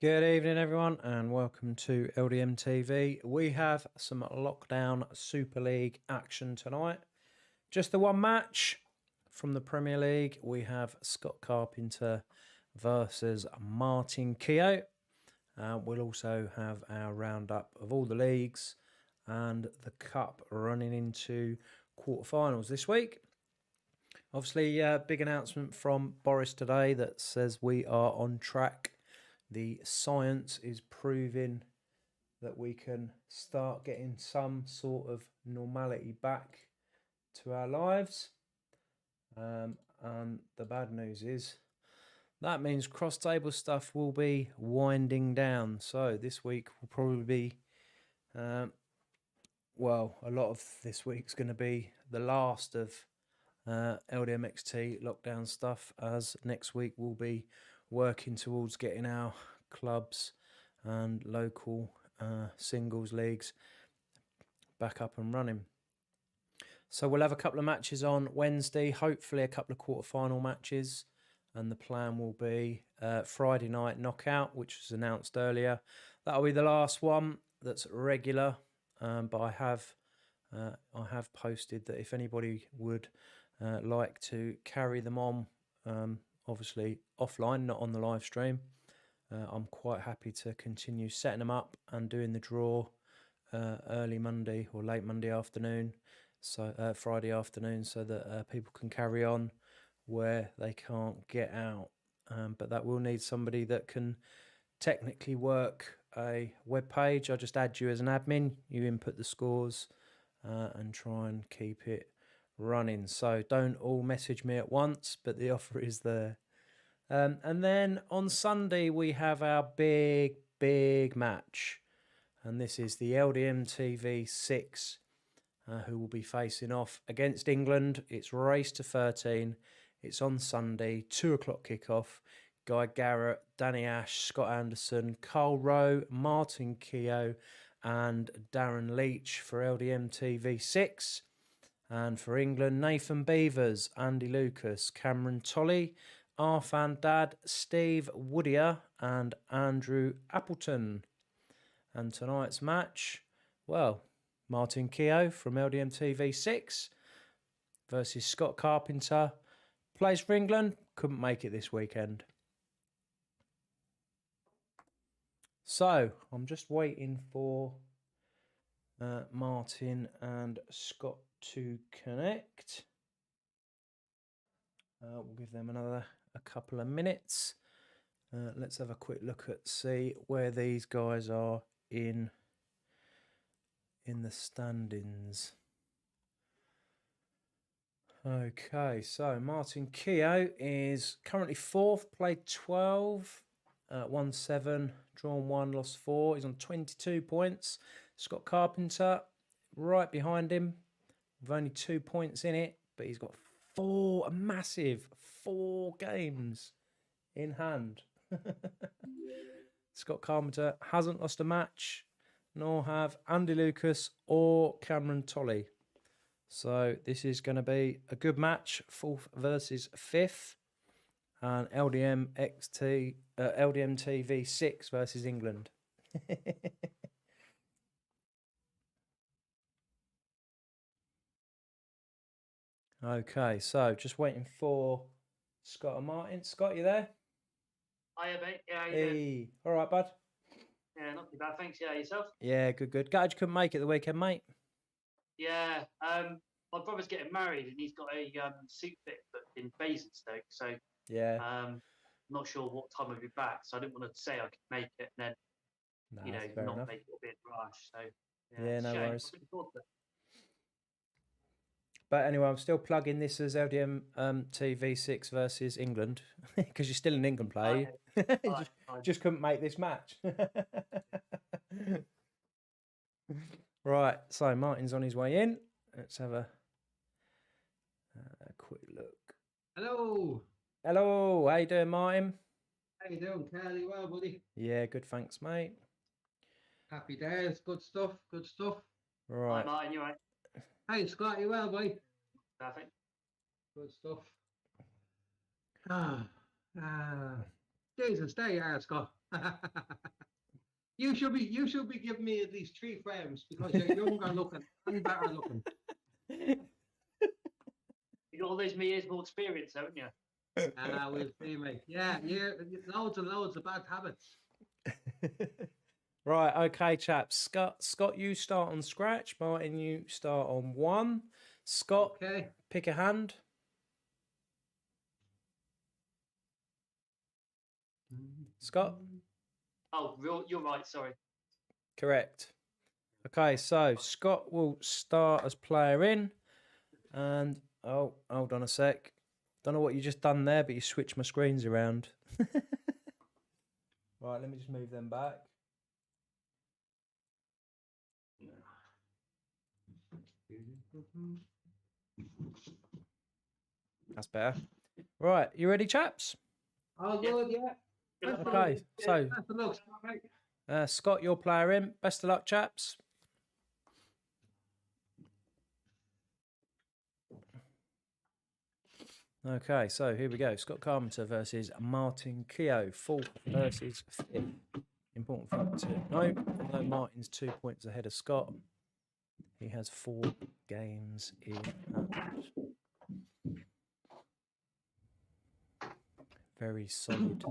Good evening, everyone, and welcome to LDM TV. We have some lockdown Super League action tonight. Just the one match from the Premier League. We have Scott Carpenter versus Martin Keogh. We'll also have our roundup of all the leagues and the cup running into quarterfinals this week. Obviously, big announcement from Boris today that says we are on track. The science is proving that we can start getting some sort of normality back to our lives. And the bad news is that means cross-table stuff will be winding down. So this week will probably be, a lot of this week's going to be the last of LDMXT lockdown stuff, as next week we'll be working towards getting our clubs and local singles leagues back up and running. So we'll have a couple of matches on Wednesday, hopefully a couple of quarterfinal matches, and the plan will be Friday night knockout, which was announced earlier. That'll be the last one that's regular, but I have posted that if anybody would like to carry them on, obviously offline, not on the live stream, I'm quite happy to continue setting them up and doing the draw early Monday or late Monday afternoon, so Friday afternoon, so that people can carry on where they can't get out. But that will need somebody that can technically work a web page. I just add you as an admin, you input the scores and try and keep it running. So don't all message me at once, but the offer is there. And then on Sunday we have our big match, and this is the LDM TV 6 who will be facing off against England. It's race to 13. It's on Sunday, 2 o'clock kickoff. Guy Garrett, Danny Ash, Scott Anderson, Carl Rowe, Martin Keogh and Darren Leach for LDM TV 6. And for England, Nathan Beavers, Andy Lucas, Cameron Tolley, Arfan Dad, Steve Woodier and Andrew Appleton. And tonight's match, Martin Keogh from LDM TV 6 versus Scott Carpenter. Plays for England, couldn't make it this weekend. So, I'm just waiting for Martin and Scott to connect. We'll give them a couple of minutes. Let's have a quick look at see where these guys are in the standings. Okay, so Martin Keogh is currently 4th, played 12, won 7, drawn 1, lost 4. He's on 22 points. Scott Carpenter right behind him with only 2 points in it, but he's got a massive 4 games in hand. Scott Carpenter hasn't lost a match, nor have Andy Lucas or Cameron Tolley. So this is going to be a good match, 4th versus 5th, and LDM TV 6 versus England. Okay, so just waiting for Scott and Martin. Scott, you there? Hiya, mate. Yeah, hey. All right, bud? Yeah, not too bad, thanks. Yeah, yourself? Yeah, good. Glad you couldn't make it the weekend, mate. Yeah, my brother's getting married and he's got a suit fit booked in Basingstoke, so not sure what time I'll be back, so I didn't want to say I could make it and then, not enough. make it a bit rush. So yeah, no worries. I'm But anyway, I'm still plugging this as LDM TV 6 versus England because you're still an England player. Okay. just couldn't make this match. Right, so Martin's on his way in. Let's have a quick look. Hello. Hello, how you doing, Martin? How you doing, Carly? Well, buddy? Yeah, good, thanks, mate. Happy days, good stuff. Right. Hi, Martin, you right? Hey, Scott, you well, buddy? Perfect. Good stuff. Jesus, there you are, Scott. You should be giving me at least 3 frames because you're younger looking and better looking. You got all those years more experience, haven't you? We'll see, mate. Yeah, loads and loads of bad habits. Right, okay, chaps. Scott, you start on scratch. Martin, you start on 1. Scott, Okay. pick a hand. Scott? Oh, you're right. Sorry. Correct. Okay, so Scott will start as player in. And, oh, hold on a sec. Don't know what you just done there, but you switched my screens around. Right, let me just move them back. That's better. Right, you ready, chaps? All good, yeah. Okay, so Scott, your player in. Best of luck, chaps. Okay, so here we go. Scott Carpenter versus Martin Keogh, 4th versus 5th. Important fact to note, although Martin's 2 points ahead of Scott, he has 4 games in hand. Very solid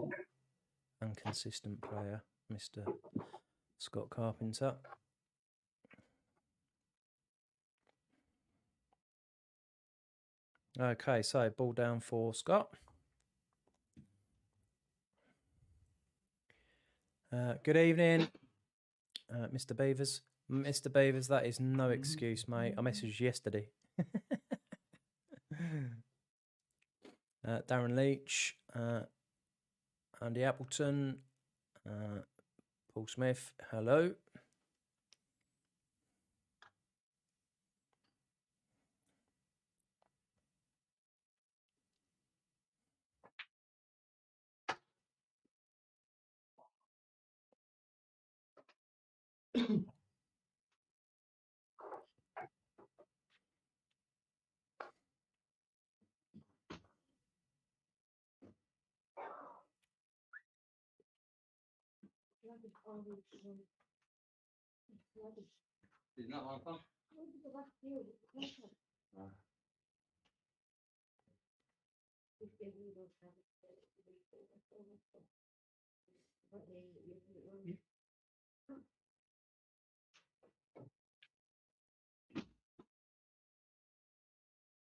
and consistent player, Mr. Scott Carpenter. Okay, so ball down for Scott. Good evening, Mr. Beavers. Mr. Beavers, that is no excuse, mate. I messaged you yesterday. Darren Leach, Andy Appleton, Paul Smith, hello. Is that one fun?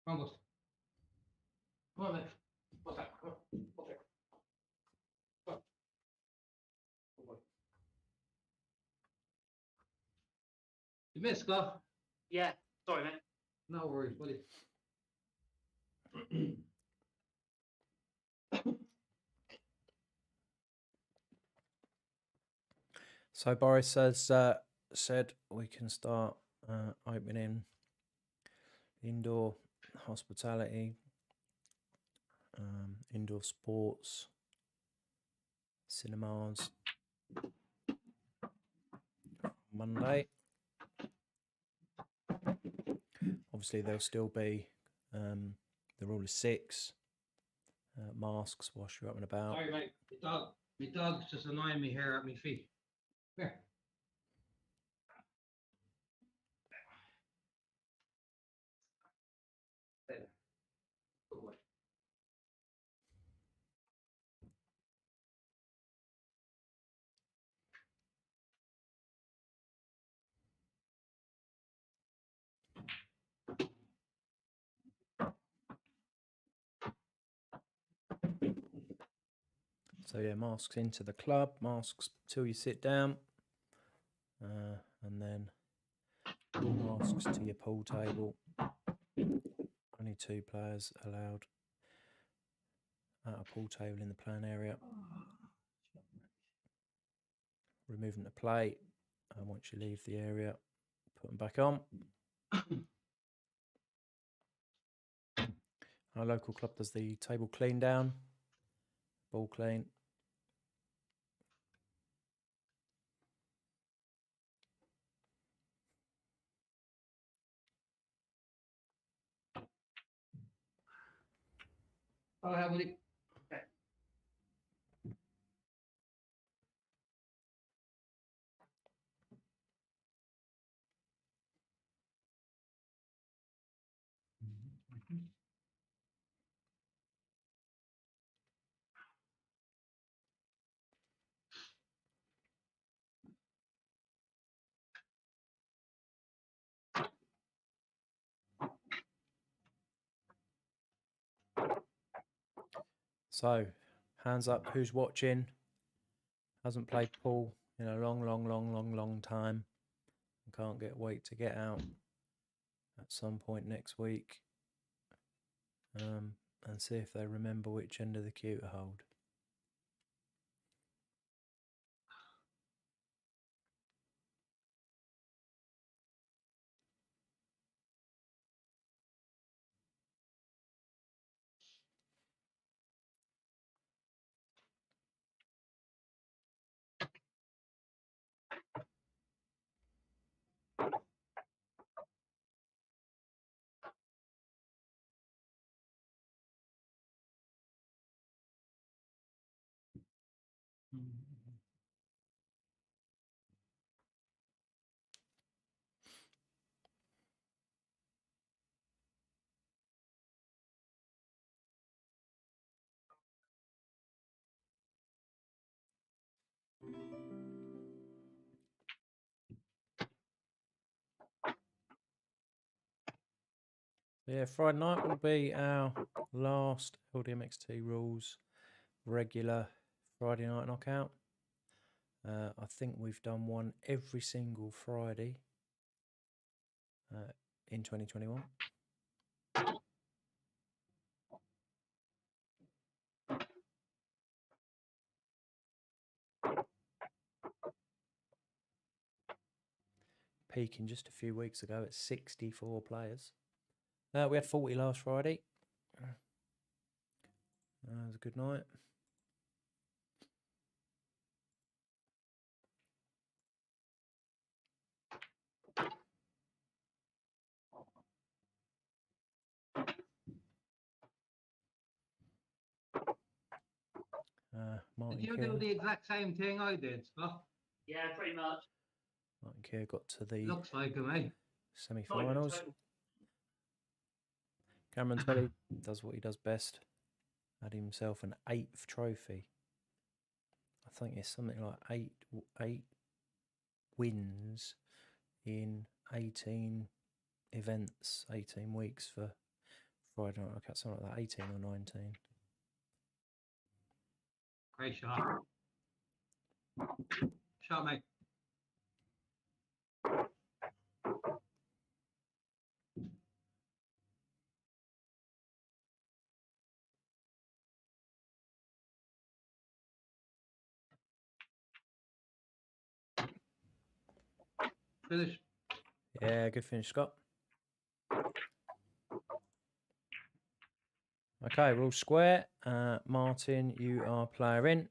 Vamos. Come on, mate. What's that? Come on. What's that? Come on. Come on. You missed, Scott? Yeah. Sorry, mate. No worries, buddy. So Boris has said we can start opening indoor hospitality, indoor sports, cinemas, Monday. Obviously, there'll still be the rule of 6, masks, wash you up and about. Sorry, mate. My dog's just annoying me here at my feet. Here. There. Good boy. So yeah, masks into the club, masks till you sit down, and then all masks to your pool table. Only 2 players allowed at a pool table in the playing area. Removing the plate, and once you leave the area, put them back on. Our local club does the table clean down, ball clean. Oh, how would it? So, hands up, who's watching? Hasn't played pool in a long time. Can't wait to get out at some point next week and see if they remember which end of the cue to hold. Yeah, Friday night will be our last LDMXT rules regular Friday night knockout. I think we've done one every single Friday in 2021. Peaking just a few weeks ago at 64 players. We had 40 last Friday. It was a good night. Martin Did you Keogh. do the exact same thing I did, Scott? Yeah, pretty much. Martin Keogh got to the Looks like it, mate. semi-finals. Cameron Tully does what he does best. Had himself an 8th trophy. I think it's something like eight wins in 18 events, 18 weeks for Friday night knockout, something like that, 18 or 19. Great shot. Shot, mate. Finish. Yeah, good finish, Scott. Okay, we're all square. Martin, you are player in.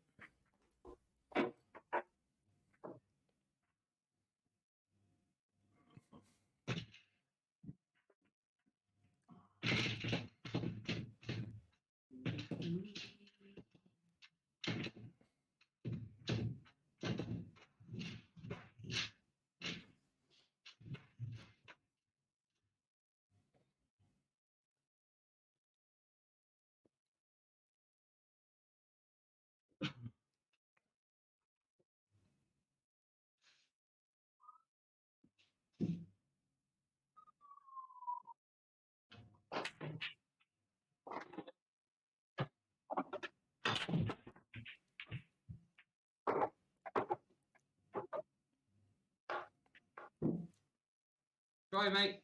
Try, mate.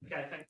Okay, thanks.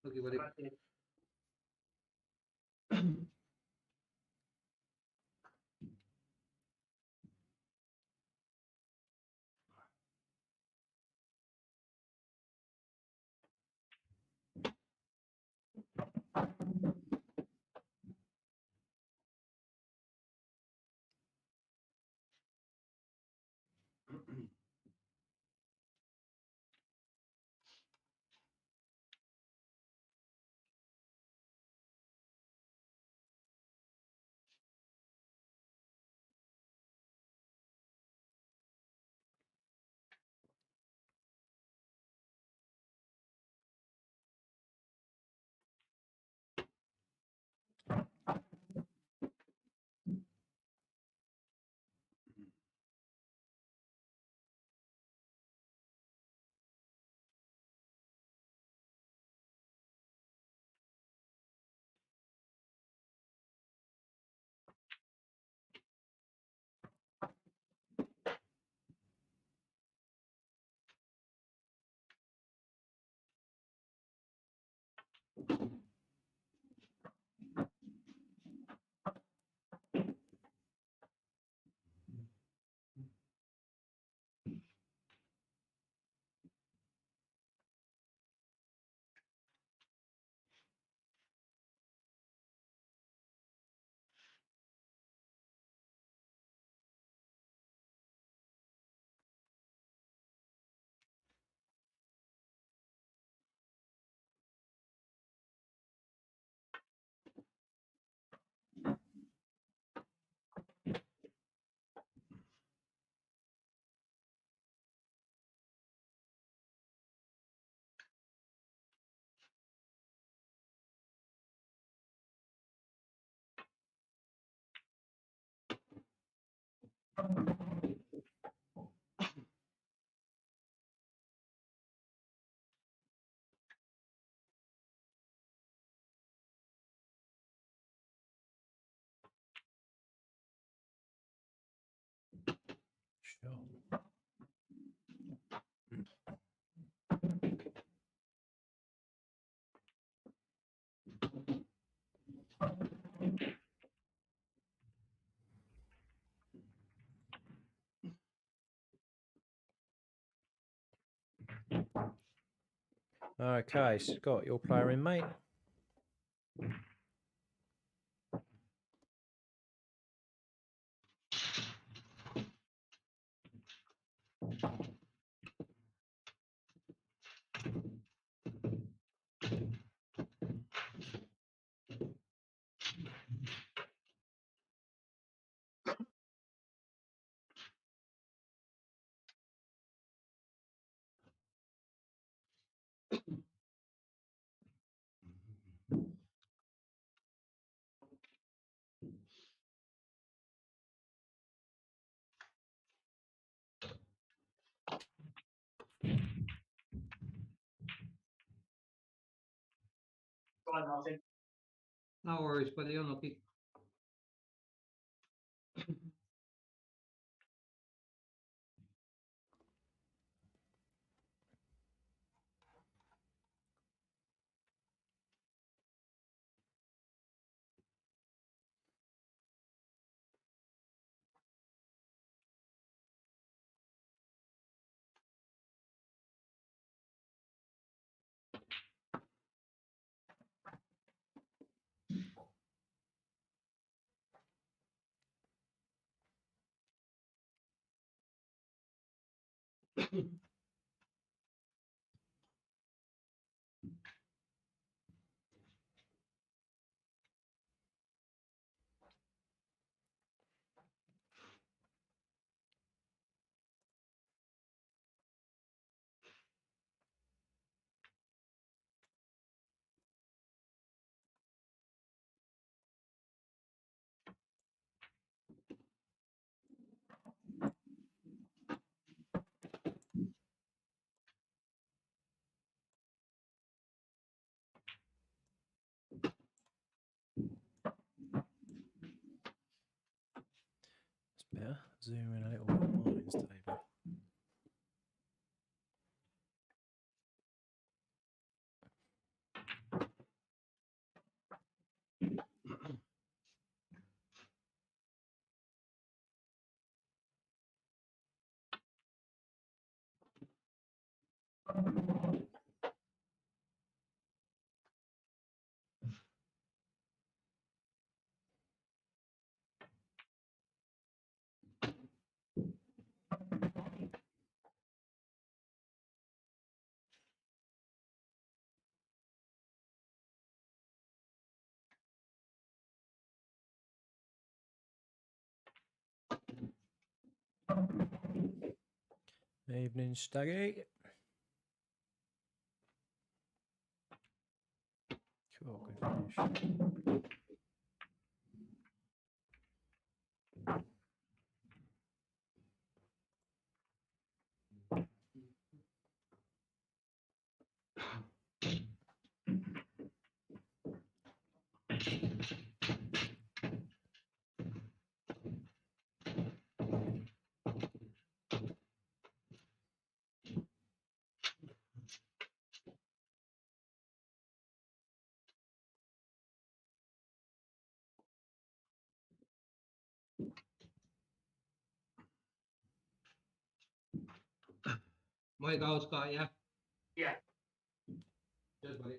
Okay, buddy. Sure. Okay, Scott, your player in, mate. Bye, Martin. No worries, buddy. I'm lucky. there. Zoom in a little bit on Martin's table. Evening, Staggy. Cool, good finish. My go, Scott, yeah? Yeah. Cheers, buddy.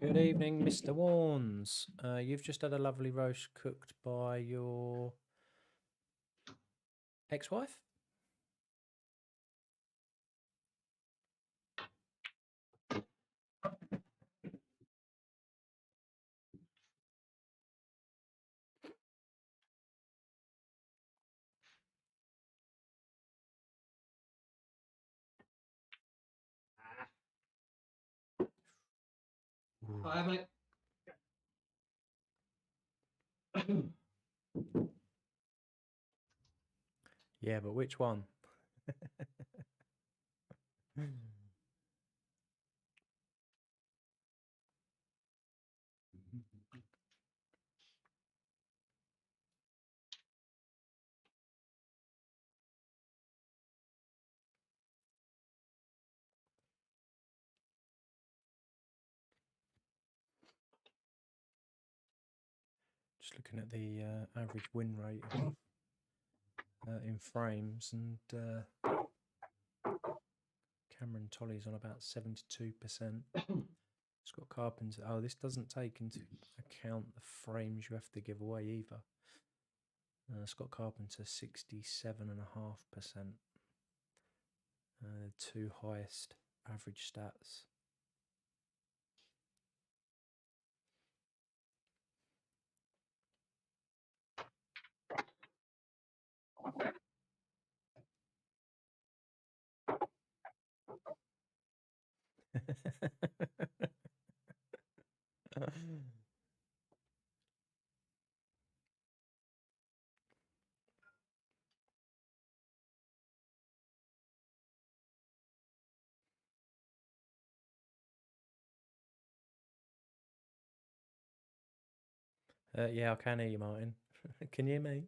Good evening, Mr. Warnes. You've just had a lovely roast cooked by your ex-wife? Hi, mate. Yeah, but which one? Just looking at the average win rate in frames, and Cameron Tolley's on about 72%. Scott Carpenter. Oh, this doesn't take into account the frames you have to give away either. Scott Carpenter 67.5%. Two highest average stats. Yeah, I can hear you, Martin. Can you hear me?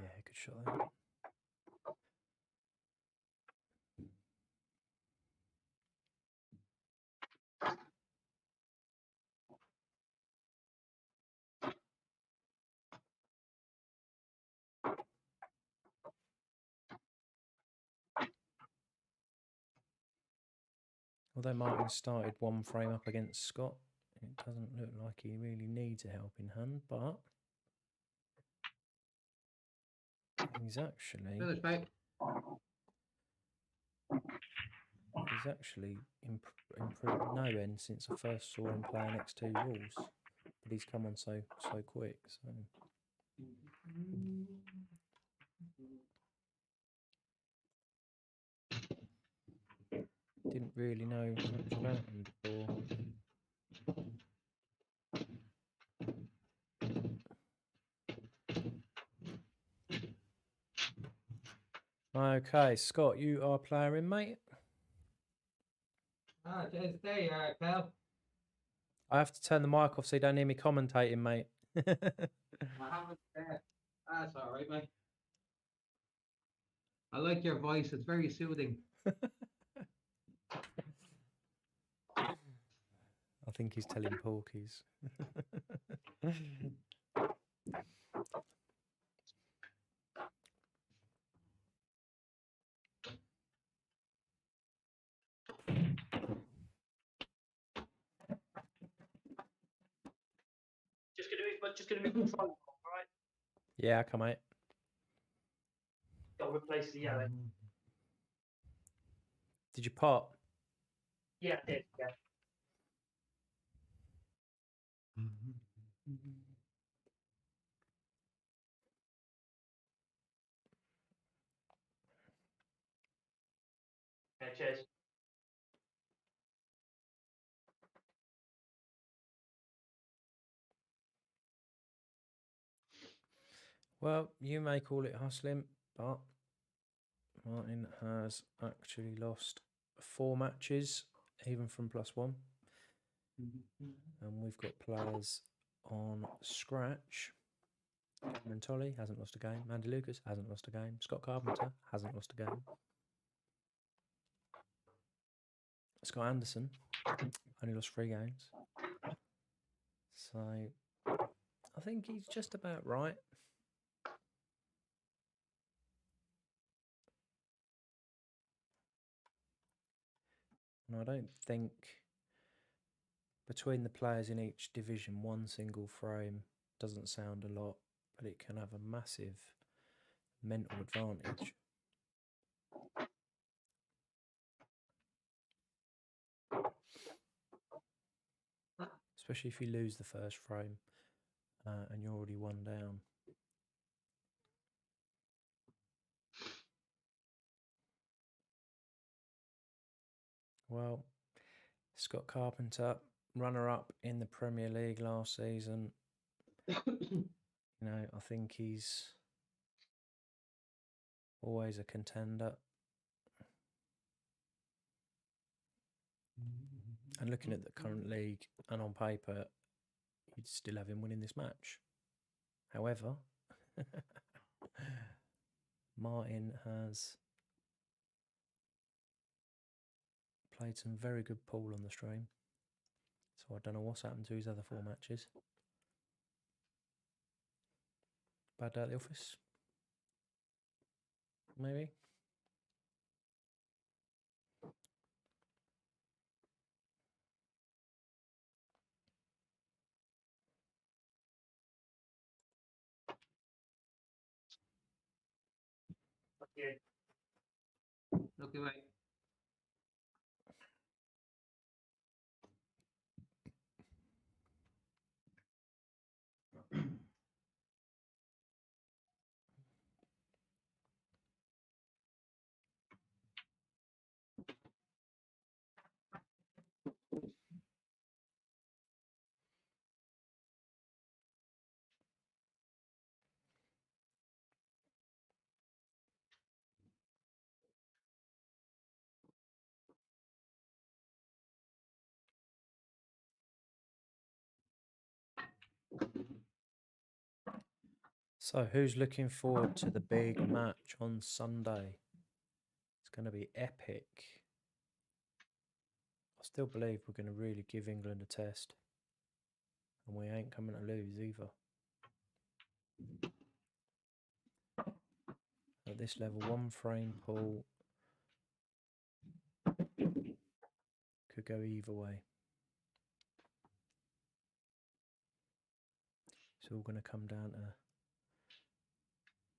Yeah, good shot there. Although Martin started one frame up against Scott, it doesn't look like he really needs a helping hand, but he's actually improved no end since I first saw him play NX2 rules, but he's come on so quick. So didn't really know much about him before. Okay, Scott, you are playing, mate. Cheers, day, pal. I have to turn the mic off so you don't hear me commentating, mate. I haven't. That's all right, mate. I like your voice. It's very soothing. I think he's telling porkies. Just gonna move the front, all right? Yeah, come mate. Got to replace the yellow. Did you pot? Yeah, I did. Yeah. Yeah, cheers. Well, you may call it hustling, but Martin has actually lost 4 matches, even from +1. And we've got players on scratch. Cameron Tolley hasn't lost a game. Andy Lucas hasn't lost a game. Scott Carpenter hasn't lost a game. Scott Anderson only lost 3 games. So I think he's just about right. And I don't think between the players in each division, one single frame doesn't sound a lot, but it can have a massive mental advantage. Especially if you lose the first frame and you're already 1 down. Well, Scott Carpenter, runner-up in the Premier League last season. You know, I think he's always a contender. And looking at the current league and on paper, you'd still have him winning this match. However, Martin has played some very good pool on the stream. So I don't know what's happened to his other 4 matches. Bad day at the office? Maybe? Okay. Okay, mate. So who's looking forward to the big match on Sunday? It's going to be epic. I still believe we're going to really give England a test. And we ain't coming to lose either. At this level, 1 frame pull could go either way. It's all going to come down to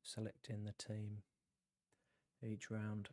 selecting the team each round.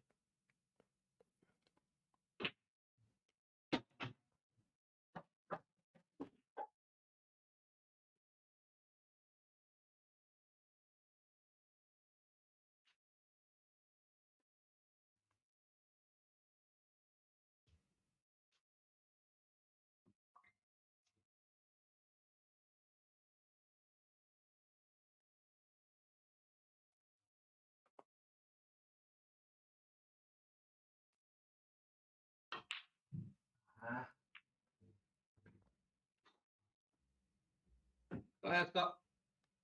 Go ahead, Scott.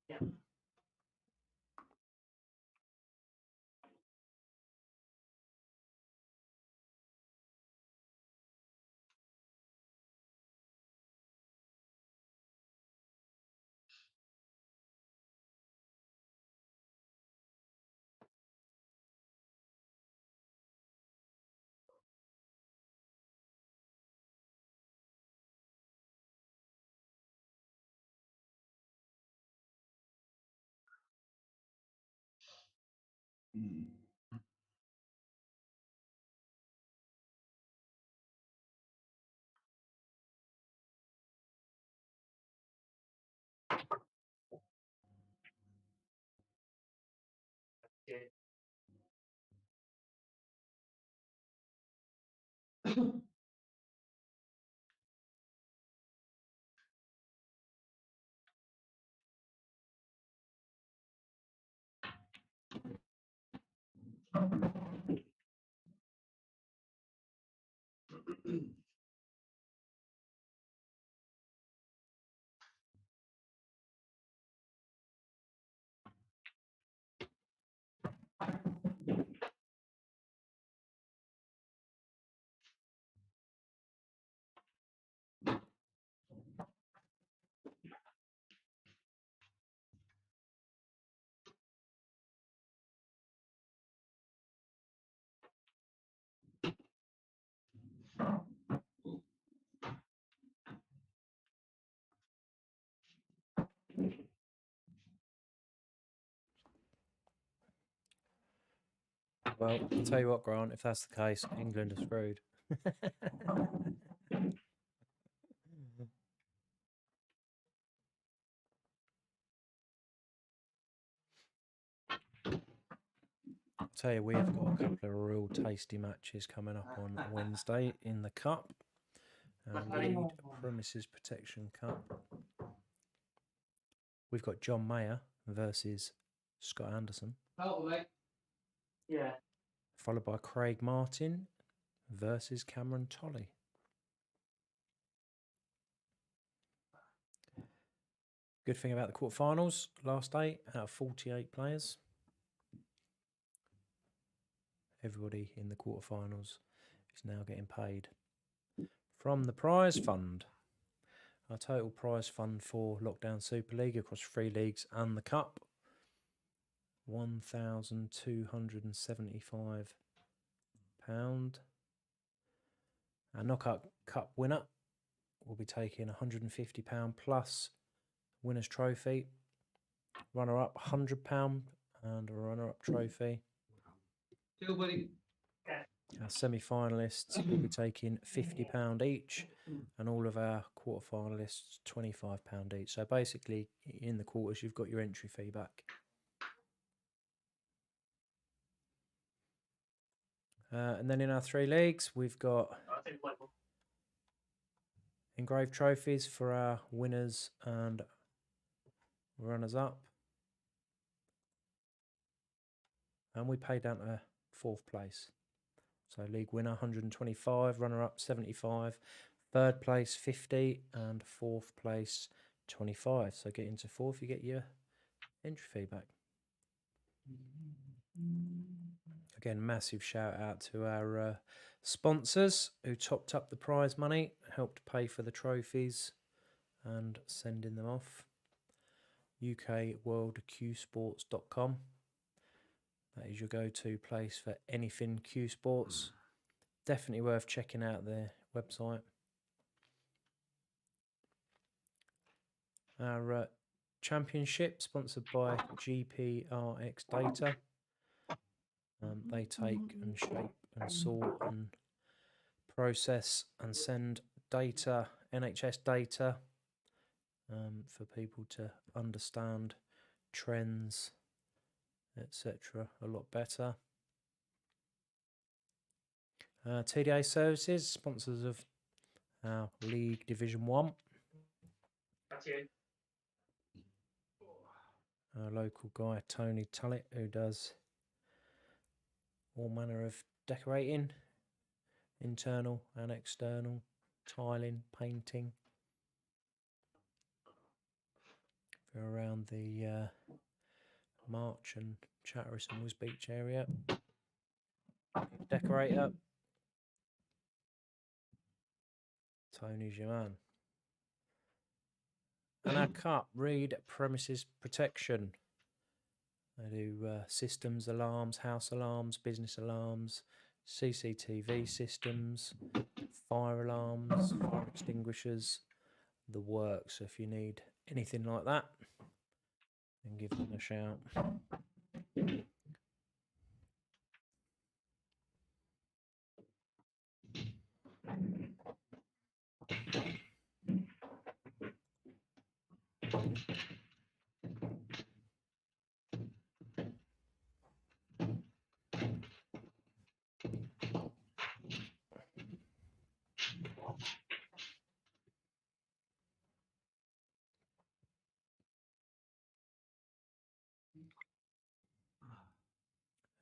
Yeah. Okay. Well, I'll tell you what, Grant, if that's the case, England are screwed. I'll tell you, we've got a couple of real tasty matches coming up on Wednesday in the Cup. Lead Premises Protection Cup. We've got John Mayer versus Scott Anderson. Oh, mate. Yeah. Followed by Craig Martin versus Cameron Tolley. Good thing about the quarterfinals, last 8 out of 48 players. Everybody in the quarterfinals is now getting paid from the prize fund. Our total prize fund for Lockdown Super League across 3 leagues and the Cup, £1,275. Our Knockout Cup winner will be taking £150 plus winner's trophy. Runner-up £100 and a runner-up trophy. Still, buddy. Our semi-finalists will be taking £50 each, and all of our quarter-finalists £25 each. So basically, in the quarters, you've got your entry fee back. And then in our 3 leagues, we've got engraved trophies for our winners and runners-up. And we pay down to 4th place. So league winner 125, runner-up 75, 3rd place 50, and 4th place 25. So get into 4th, you get your entry fee back. Again, massive shout out to our sponsors who topped up the prize money, helped pay for the trophies and sending them off. UKWorldQSports.com. That is your go-to place for anything Q Sports. Definitely worth checking out their website. Our championship, sponsored by GPRX Data. They take and shape and sort and process and send data, NHS data, for people to understand trends, etc. a lot better. TDA Services, sponsors of our League Division 1. That's you. Our local guy, Tony Tullett, who does all manner of decorating, internal and external, tiling, painting. For around the March and Chatteris and Wisbeach area. Decorator. Tony's your man. And our cup, Reed Premises Protection. They do systems, alarms, house alarms, business alarms, CCTV systems, fire alarms, fire extinguishers, the works. So if you need anything like that, then give them a shout.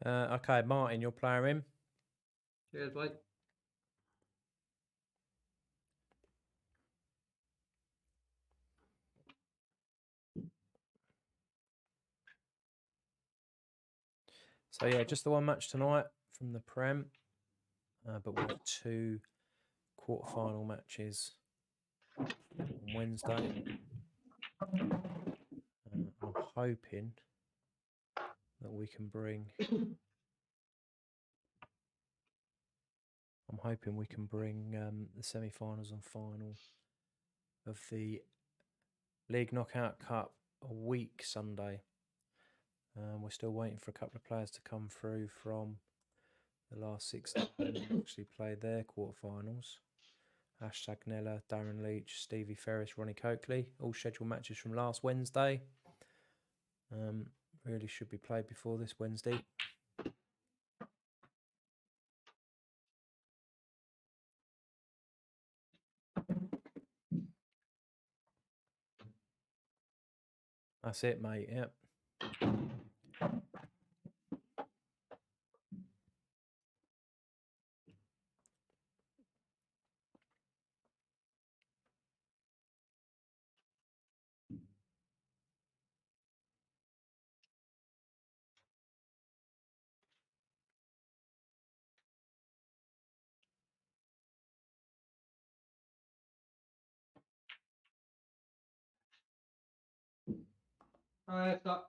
Okay, Martin, you're player in. Cheers, mate. So yeah, just the one match tonight from the Prem, but we have 2 quarterfinal matches on Wednesday. I'm hoping that we can bring. The semi-finals and final of the League Knockout Cup a week Sunday. We're still waiting for a couple of players to come through from the last 6 that actually played their quarterfinals. Ash Sagnella, Darren Leach, Stevie Ferris, Ronnie Coakley, all scheduled matches from last Wednesday. Really should be played before this Wednesday. That's it, mate. Yep. Stop.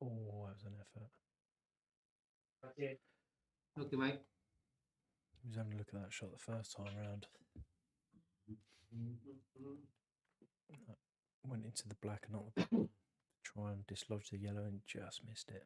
Oh, that was an effort. Okay. Okay, mate. He was having a look at that shot the first time round. Went into the black and not the blue. Try and dislodge the yellow and just missed it.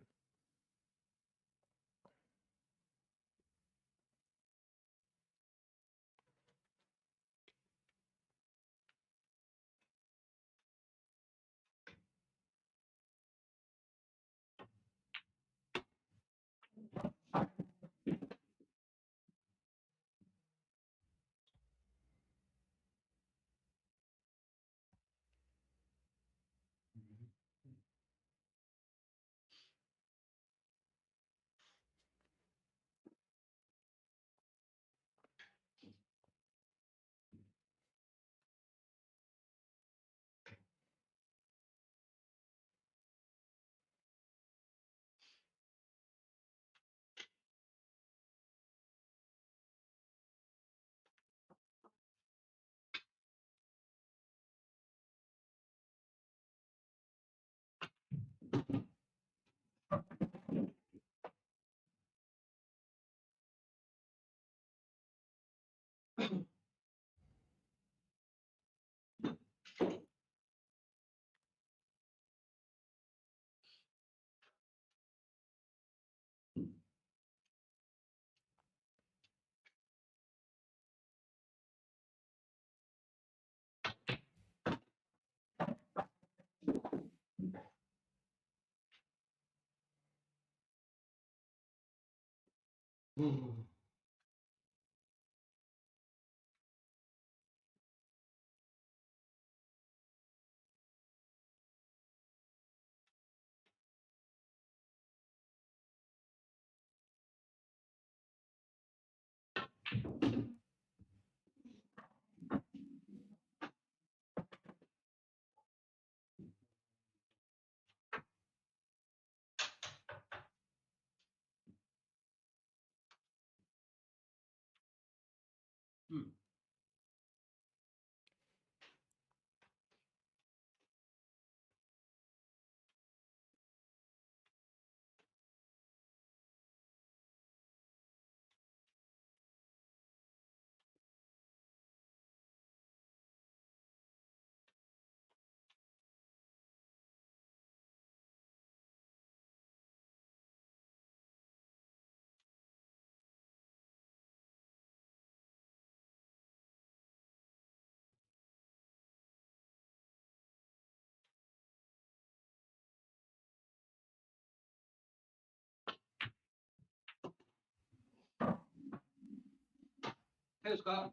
Hey, Scott.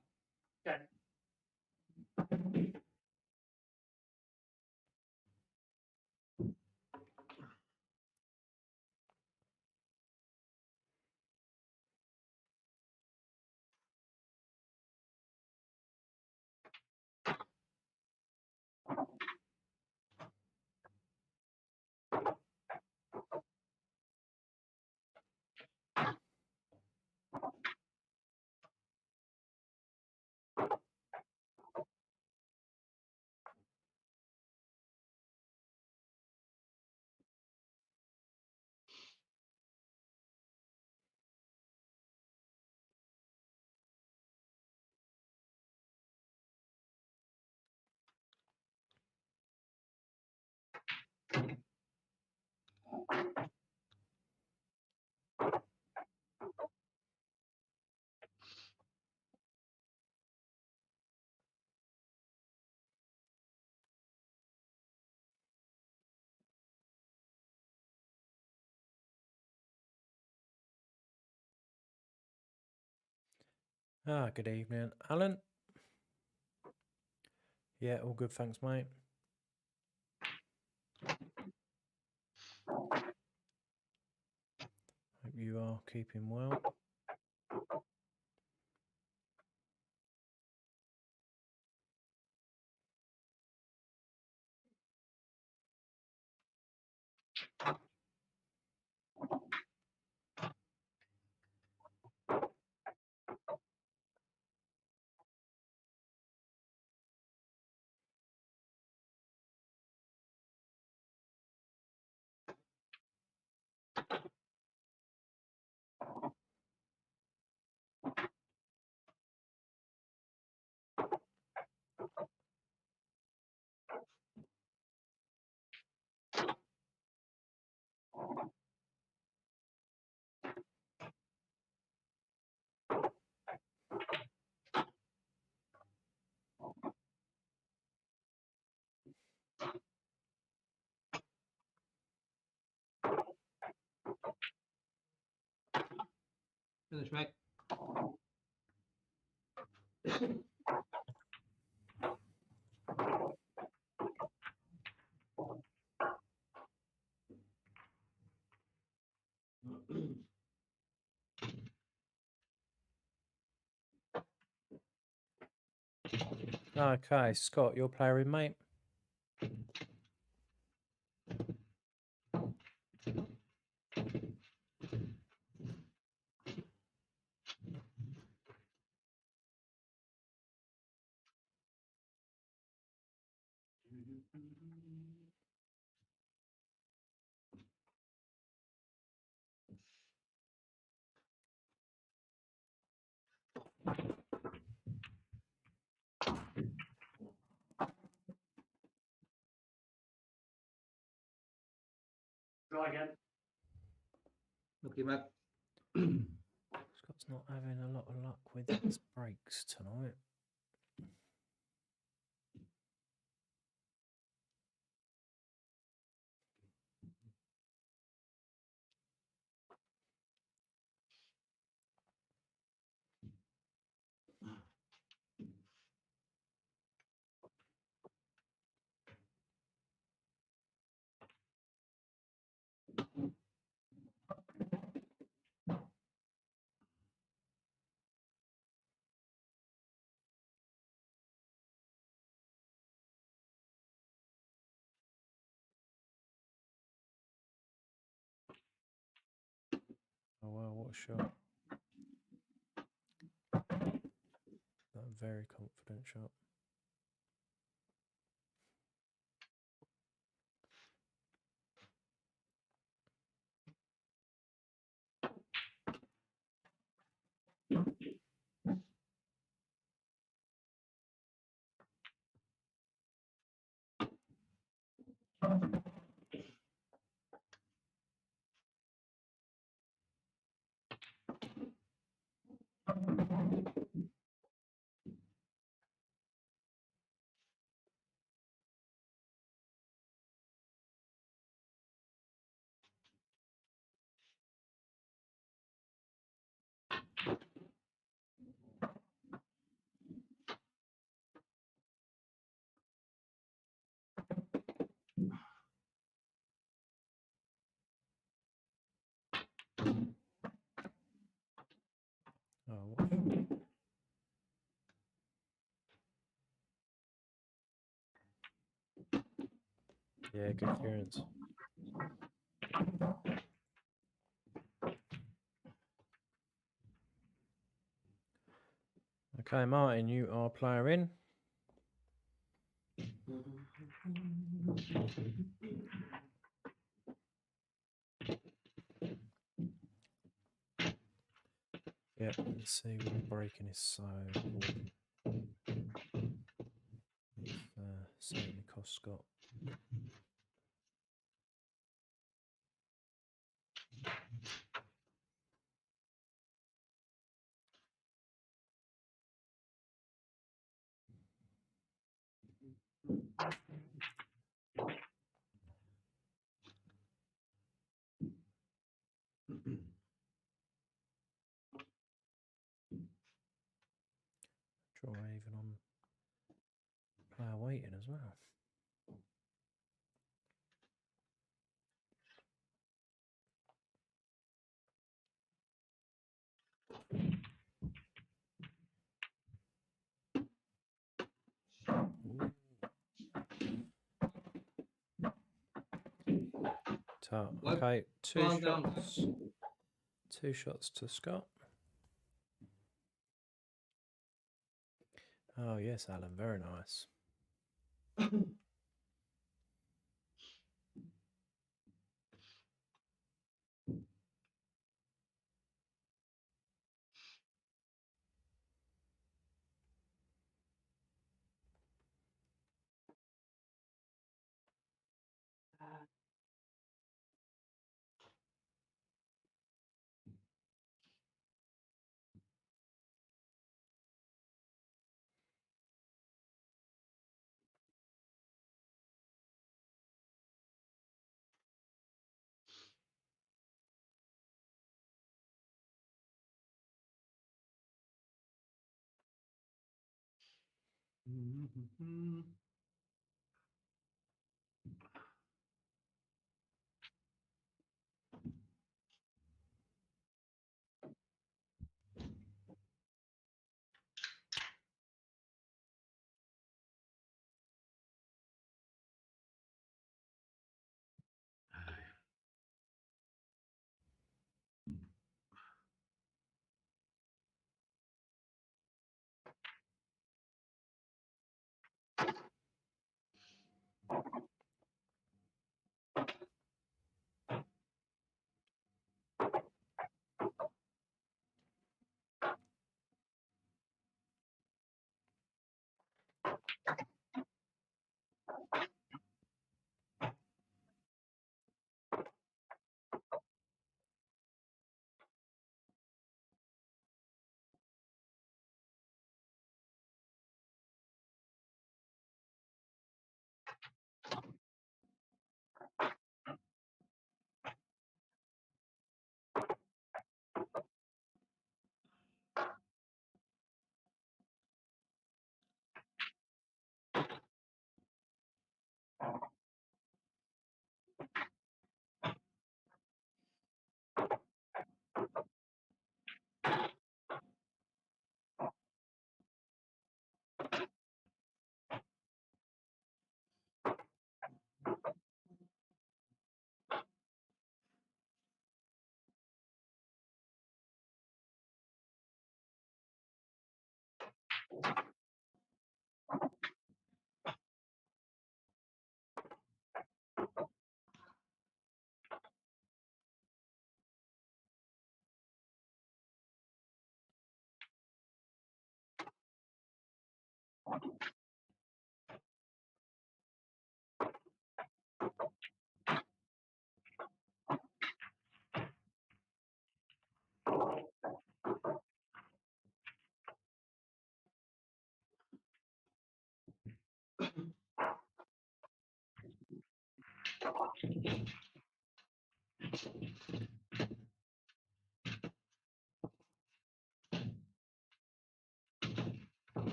Okay. Good evening, Alan. Yeah, all good, thanks, mate. Hope you are keeping well. Finish, mate. Okay, Scott, you're playing, mate. Try again. Okay, mate. Scott's not having a lot of luck with his breaks tonight. Oh wow, what a shot. That very confident shot. Yeah, good clearance. Okay, Martin, you are player in. Yeah, let's see what the breaking is. So certainly cost Scott. Draw even on player waiting as well. Okay, two shots to Scott. Oh yes, Alan, very nice.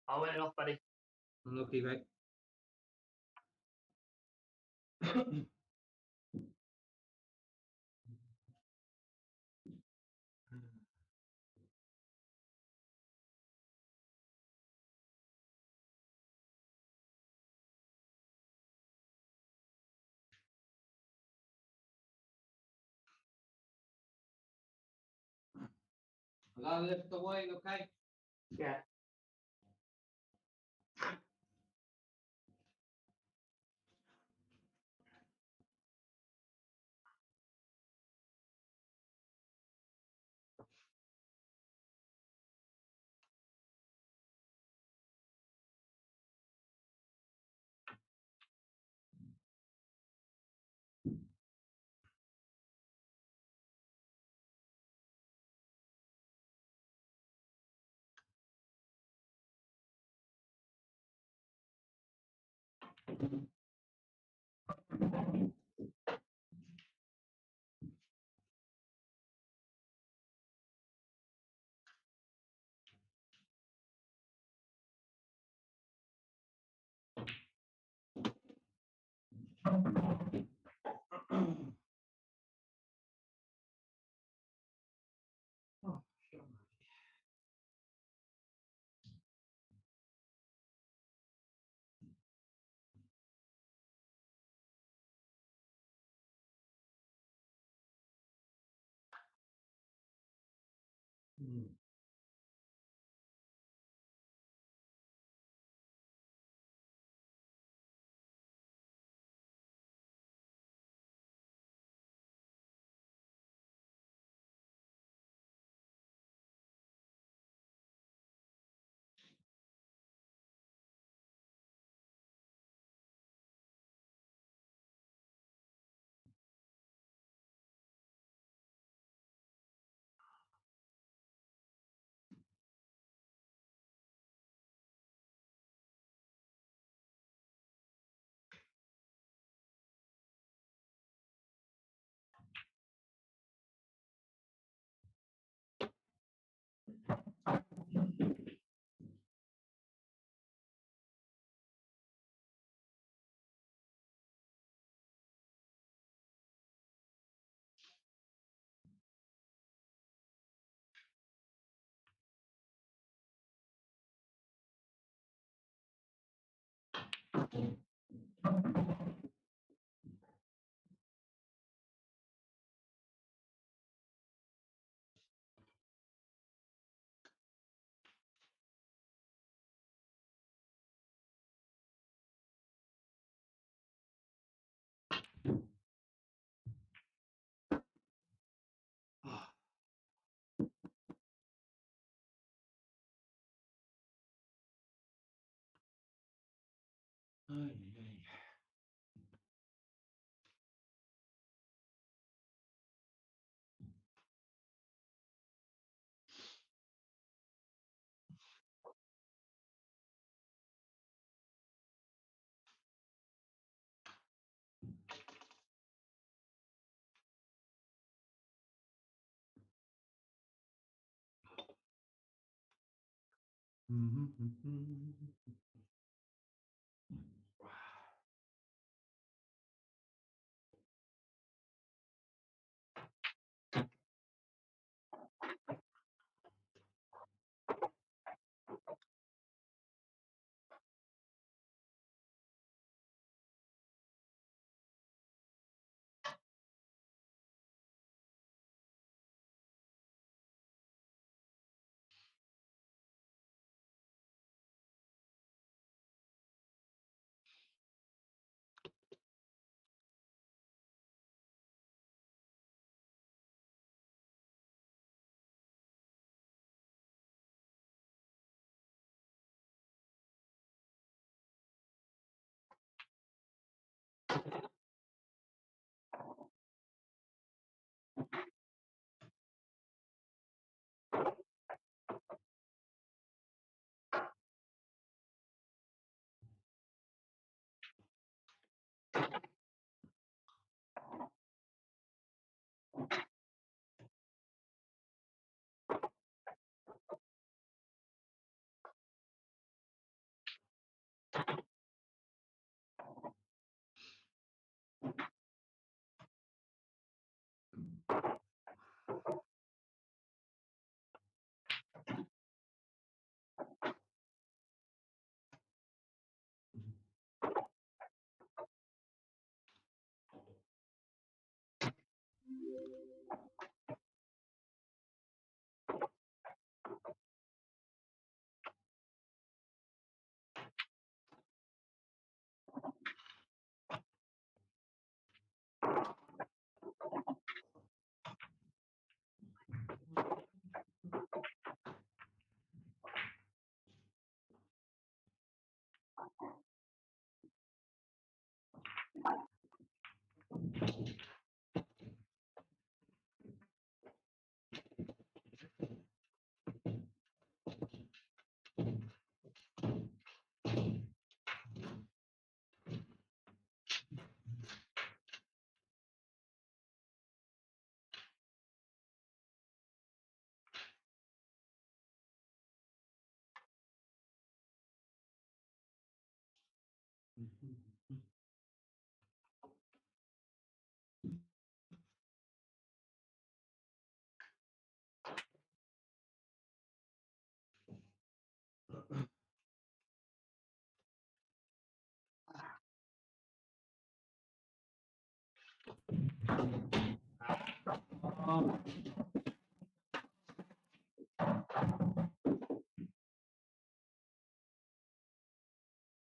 I went off, buddy. Unlucky, mate. Will I lift the weight, okay? Yeah. Oh, sure. Mm. Ay, ay.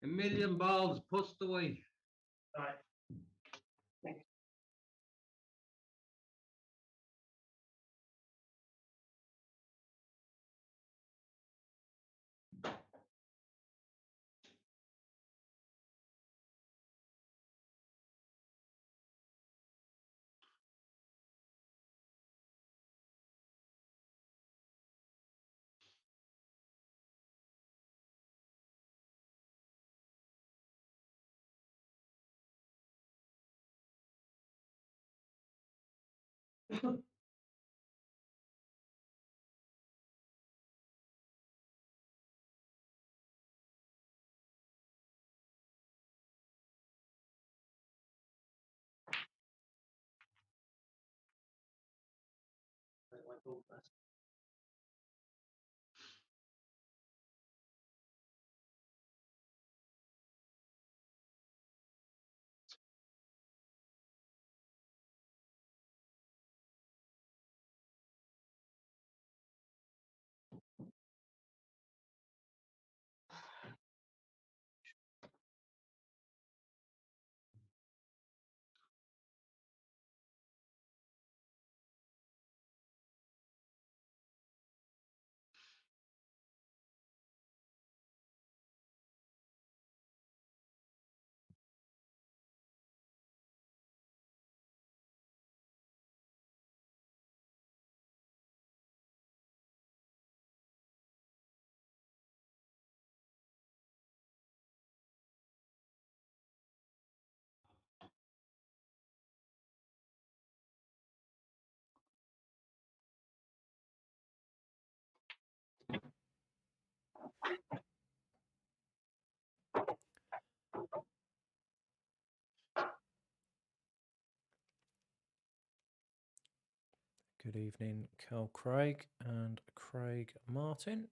A million balls pushed away. Right. Good evening, Carl Craig and Craig Martin.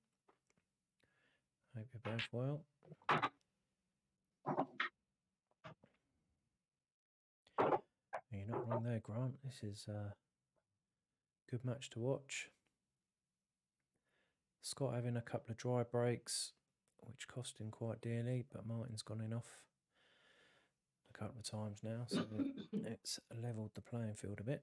Hope you're both well. You're not wrong there, Grant. This is a good match to watch. Scott having a couple of dry breaks, which cost him quite dearly, but Martin's gone in off a couple of times now, so it's levelled the playing field a bit.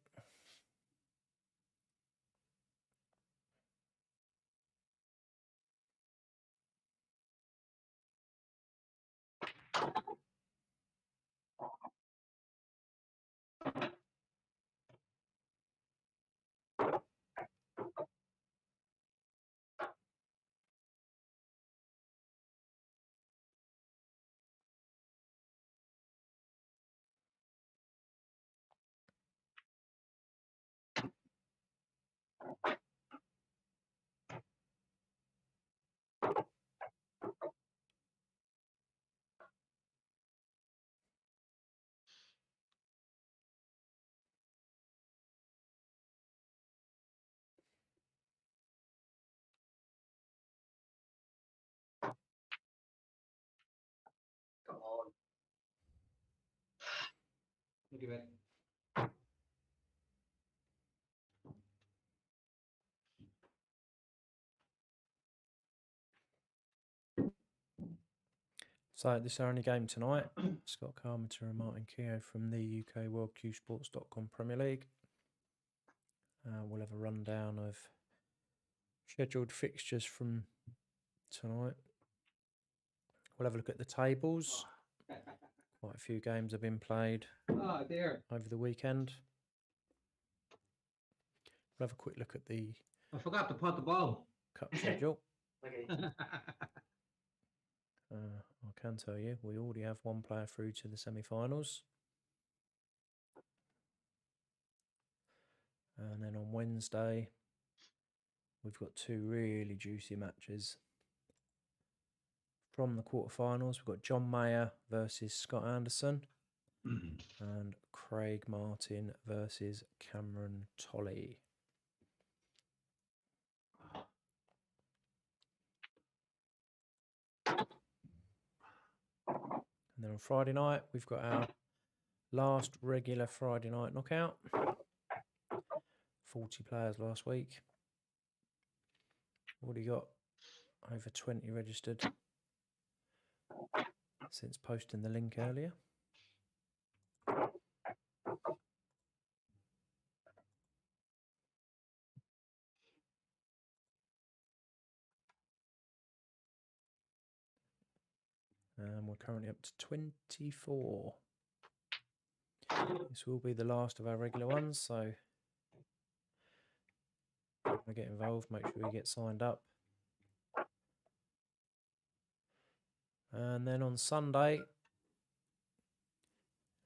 Come on. Look at it. So this is our only game tonight. Scott Carpenter and Martin Keogh from the UK WorldQSports.com Premier League. We'll have a rundown of scheduled fixtures from tonight. We'll have a look at the tables. Quite a few games have been played over the weekend. We'll have a quick look at the I forgot to put the ball. cup schedule. Okay. I can tell you, we already have one player through to the semi-finals. And then on Wednesday, we've got two really juicy matches from the quarterfinals, we've got John Mayer versus Scott Anderson and Craig Martin versus Cameron Tolley. And then on Friday night, we've got our last regular Friday night knockout. 40 players last week. Already got over 20 registered since posting the link earlier. And we're currently up to 24. This will be the last of our regular ones, so if you want to get involved, make sure you get signed up. And then on Sunday,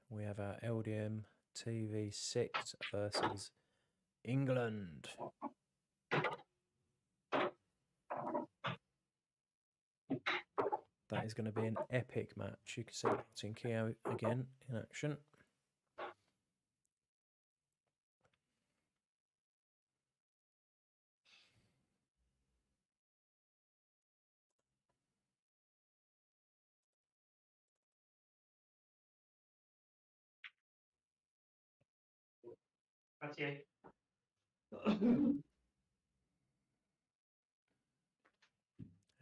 we have our LDM TV6 versus England. That is going to be an epic match. You can see Martin Keogh again in action. That's you.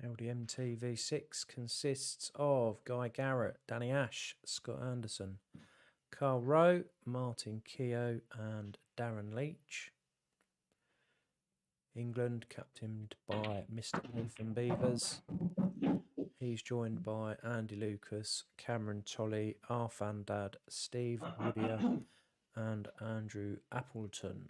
LDM TV6 consists of Guy Garrett, Danny Ash, Scott Anderson, Carl Rowe, Martin Keogh and Darren Leach. England captained by Mr. Nathan Beavers. He's joined by Andy Lucas, Cameron Tolley, Arfan Dad, Steve Woodier and Andrew Appleton.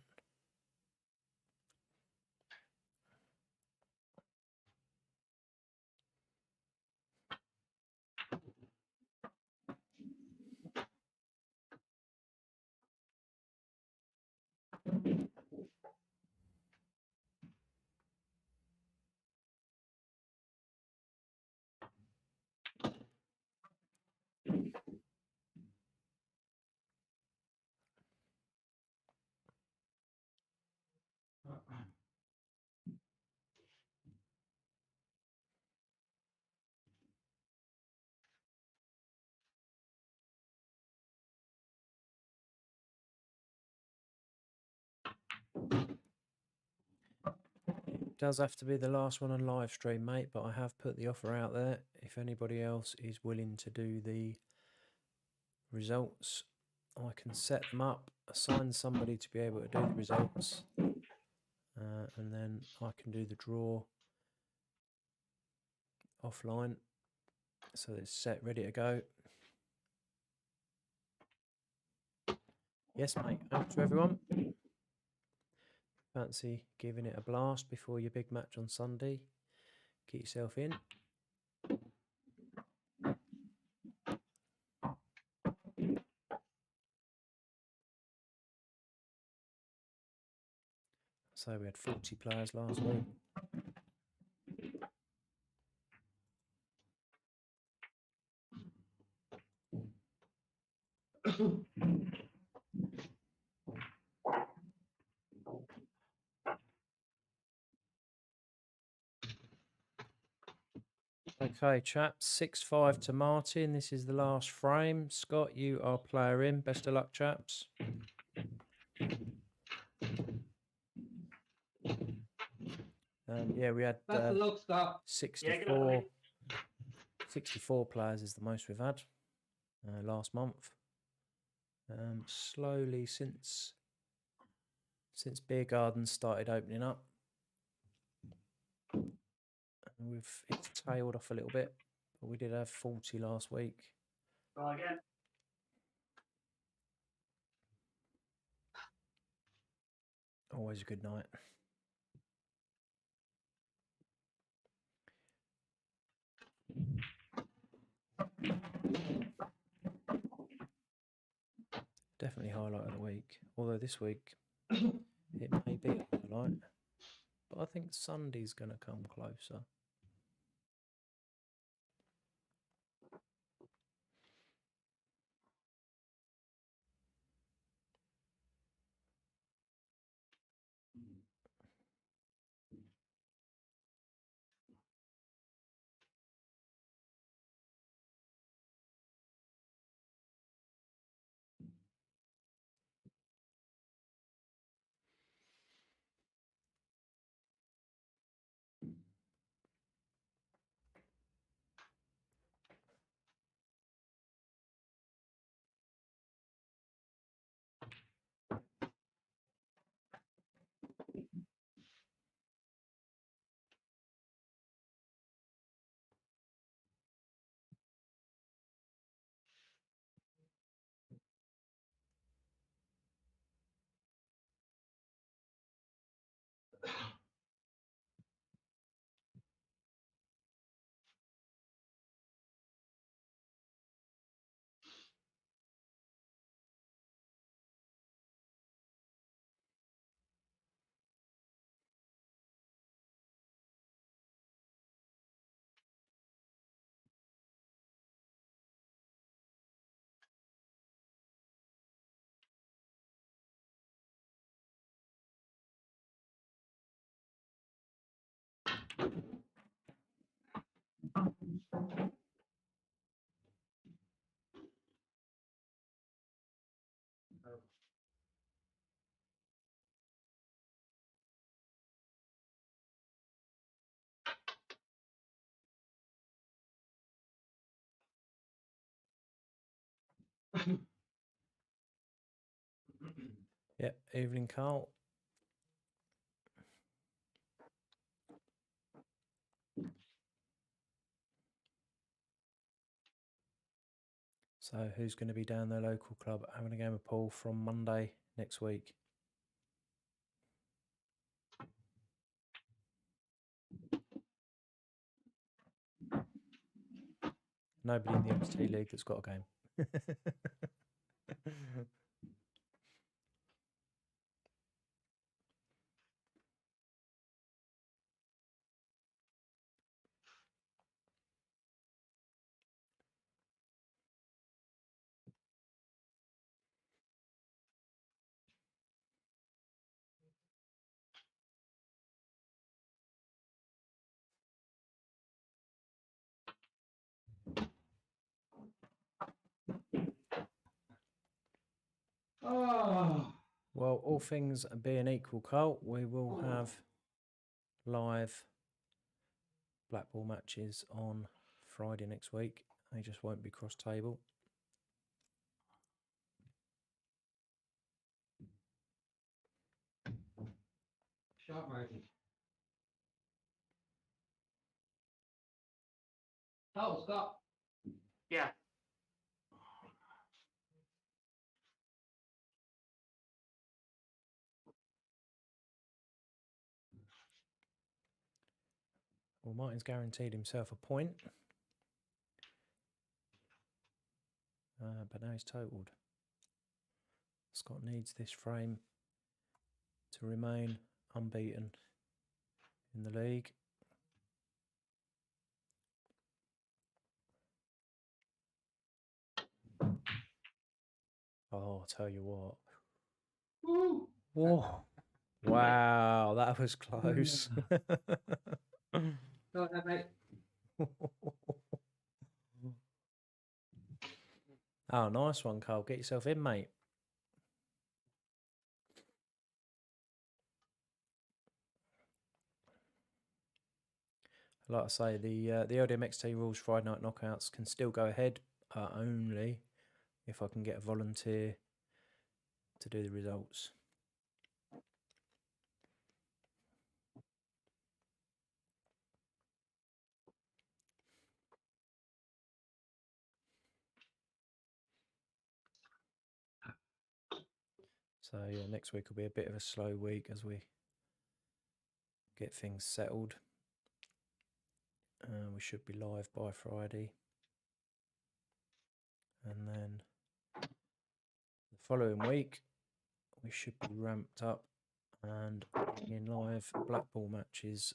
It does have to be the last one on live stream, mate, but I have put the offer out there. If anybody else is willing to do the results, I can set them up, assign somebody to be able to do the results, and then I can do the draw offline. So it's set, ready to go. Yes, mate, out to everyone. Fancy giving it a blast before your big match on Sunday? Get yourself in. So we had 40 players last week. Okay, chaps, 6-5 to Martin. This is the last frame. Scott, you are player in. Best of luck, chaps. Yeah, we had 64 players is the most we've had last month. Slowly since beer gardens started opening up, it's tailed off a little bit, but we did have 40 last week. Try again. Always a good night. Definitely highlight of the week. Although this week it may be a highlight, but I think Sunday's going to come closer. Yep, evening, Carl. So who's going to be down their local club having a game of pool from Monday next week? Nobody in the MST League that's got a game. Oh. Well, all things being equal, Carl, we will have live black ball matches on Friday next week. They just won't be cross table. Shot, Marty. Oh, Scott. Yeah. Well, Martin's guaranteed himself a point. But now he's totaled. Scott needs this frame to remain unbeaten in the league. Oh, I'll tell you what. Woo. Whoa. Wow, that was close. Go ahead, mate. Oh, nice one, Carl. Get yourself in, mate. Like I say, the LDM XT rules Friday night knockouts can still go ahead, only if I can get a volunteer to do the results. So yeah, next week will be a bit of a slow week as we get things settled. We should be live by Friday. And then the following week, we should be ramped up and in live black ball matches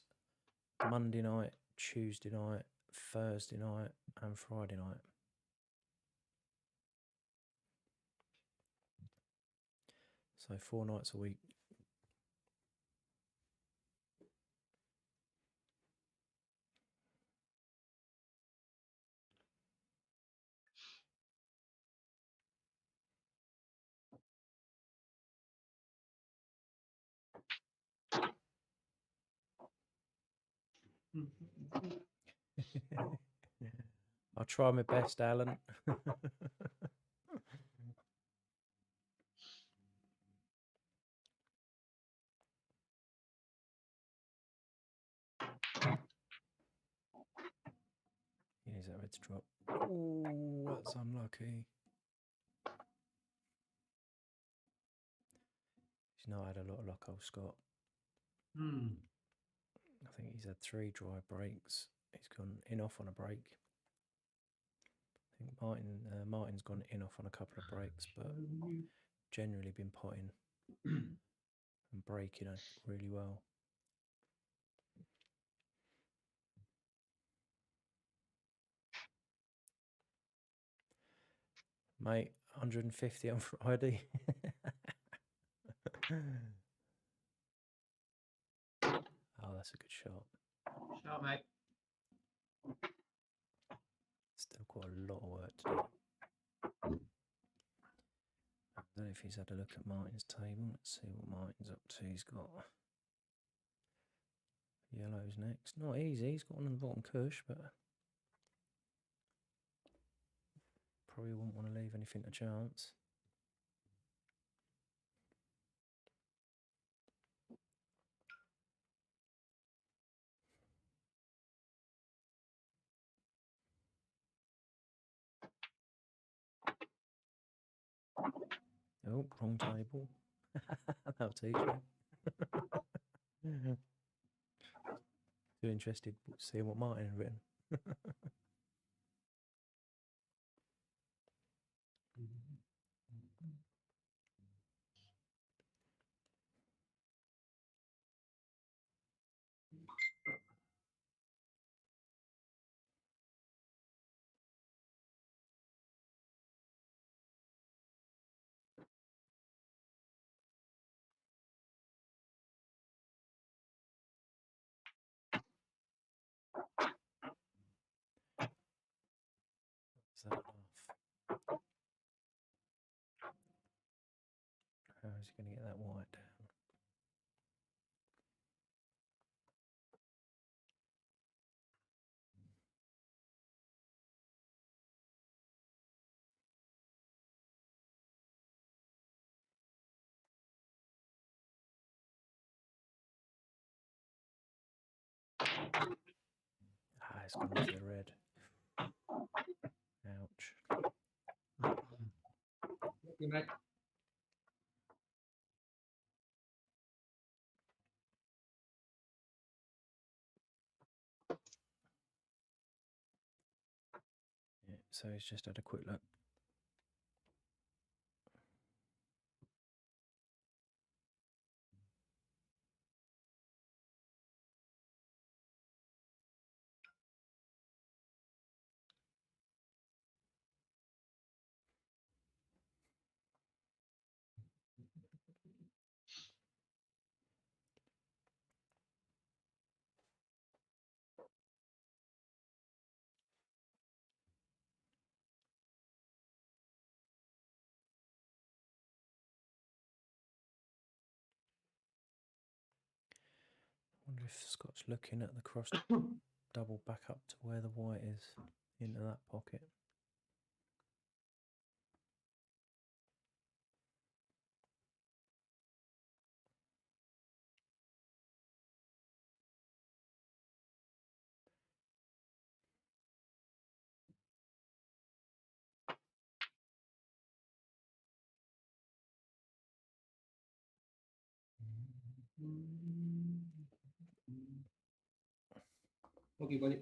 Monday night, Tuesday night, Thursday night and Friday night. So 4 nights a week. I'll try my best, Alan. Here's that red to drop. Oh, that's unlucky. He's not had a lot of luck, old Scott. I think he's had 3 dry breaks. He's gone in off on a break. I think Martin's gone in off on a couple of breaks, but generally been potting and breaking really well. Mate, 150 on Friday. Oh, that's a good shot. Ciao, mate. Still quite a lot of work to do. I don't know if he's had a look at Martin's table. Let's see what Martin's up to. He's got yellows next. Not easy. He's got one on the bottom cush, but probably wouldn't want to leave anything to chance. Oh, wrong table. That'll teach me. Too interested to see what Martin had written. Is that enough? How is he going to get that white down? Ah, it's gone into the red. Ouch. You, mate. Yeah, so he's just had a quick look. I wonder if Scott's looking at the cross double back up to where the white is into that pocket. Okay, buddy.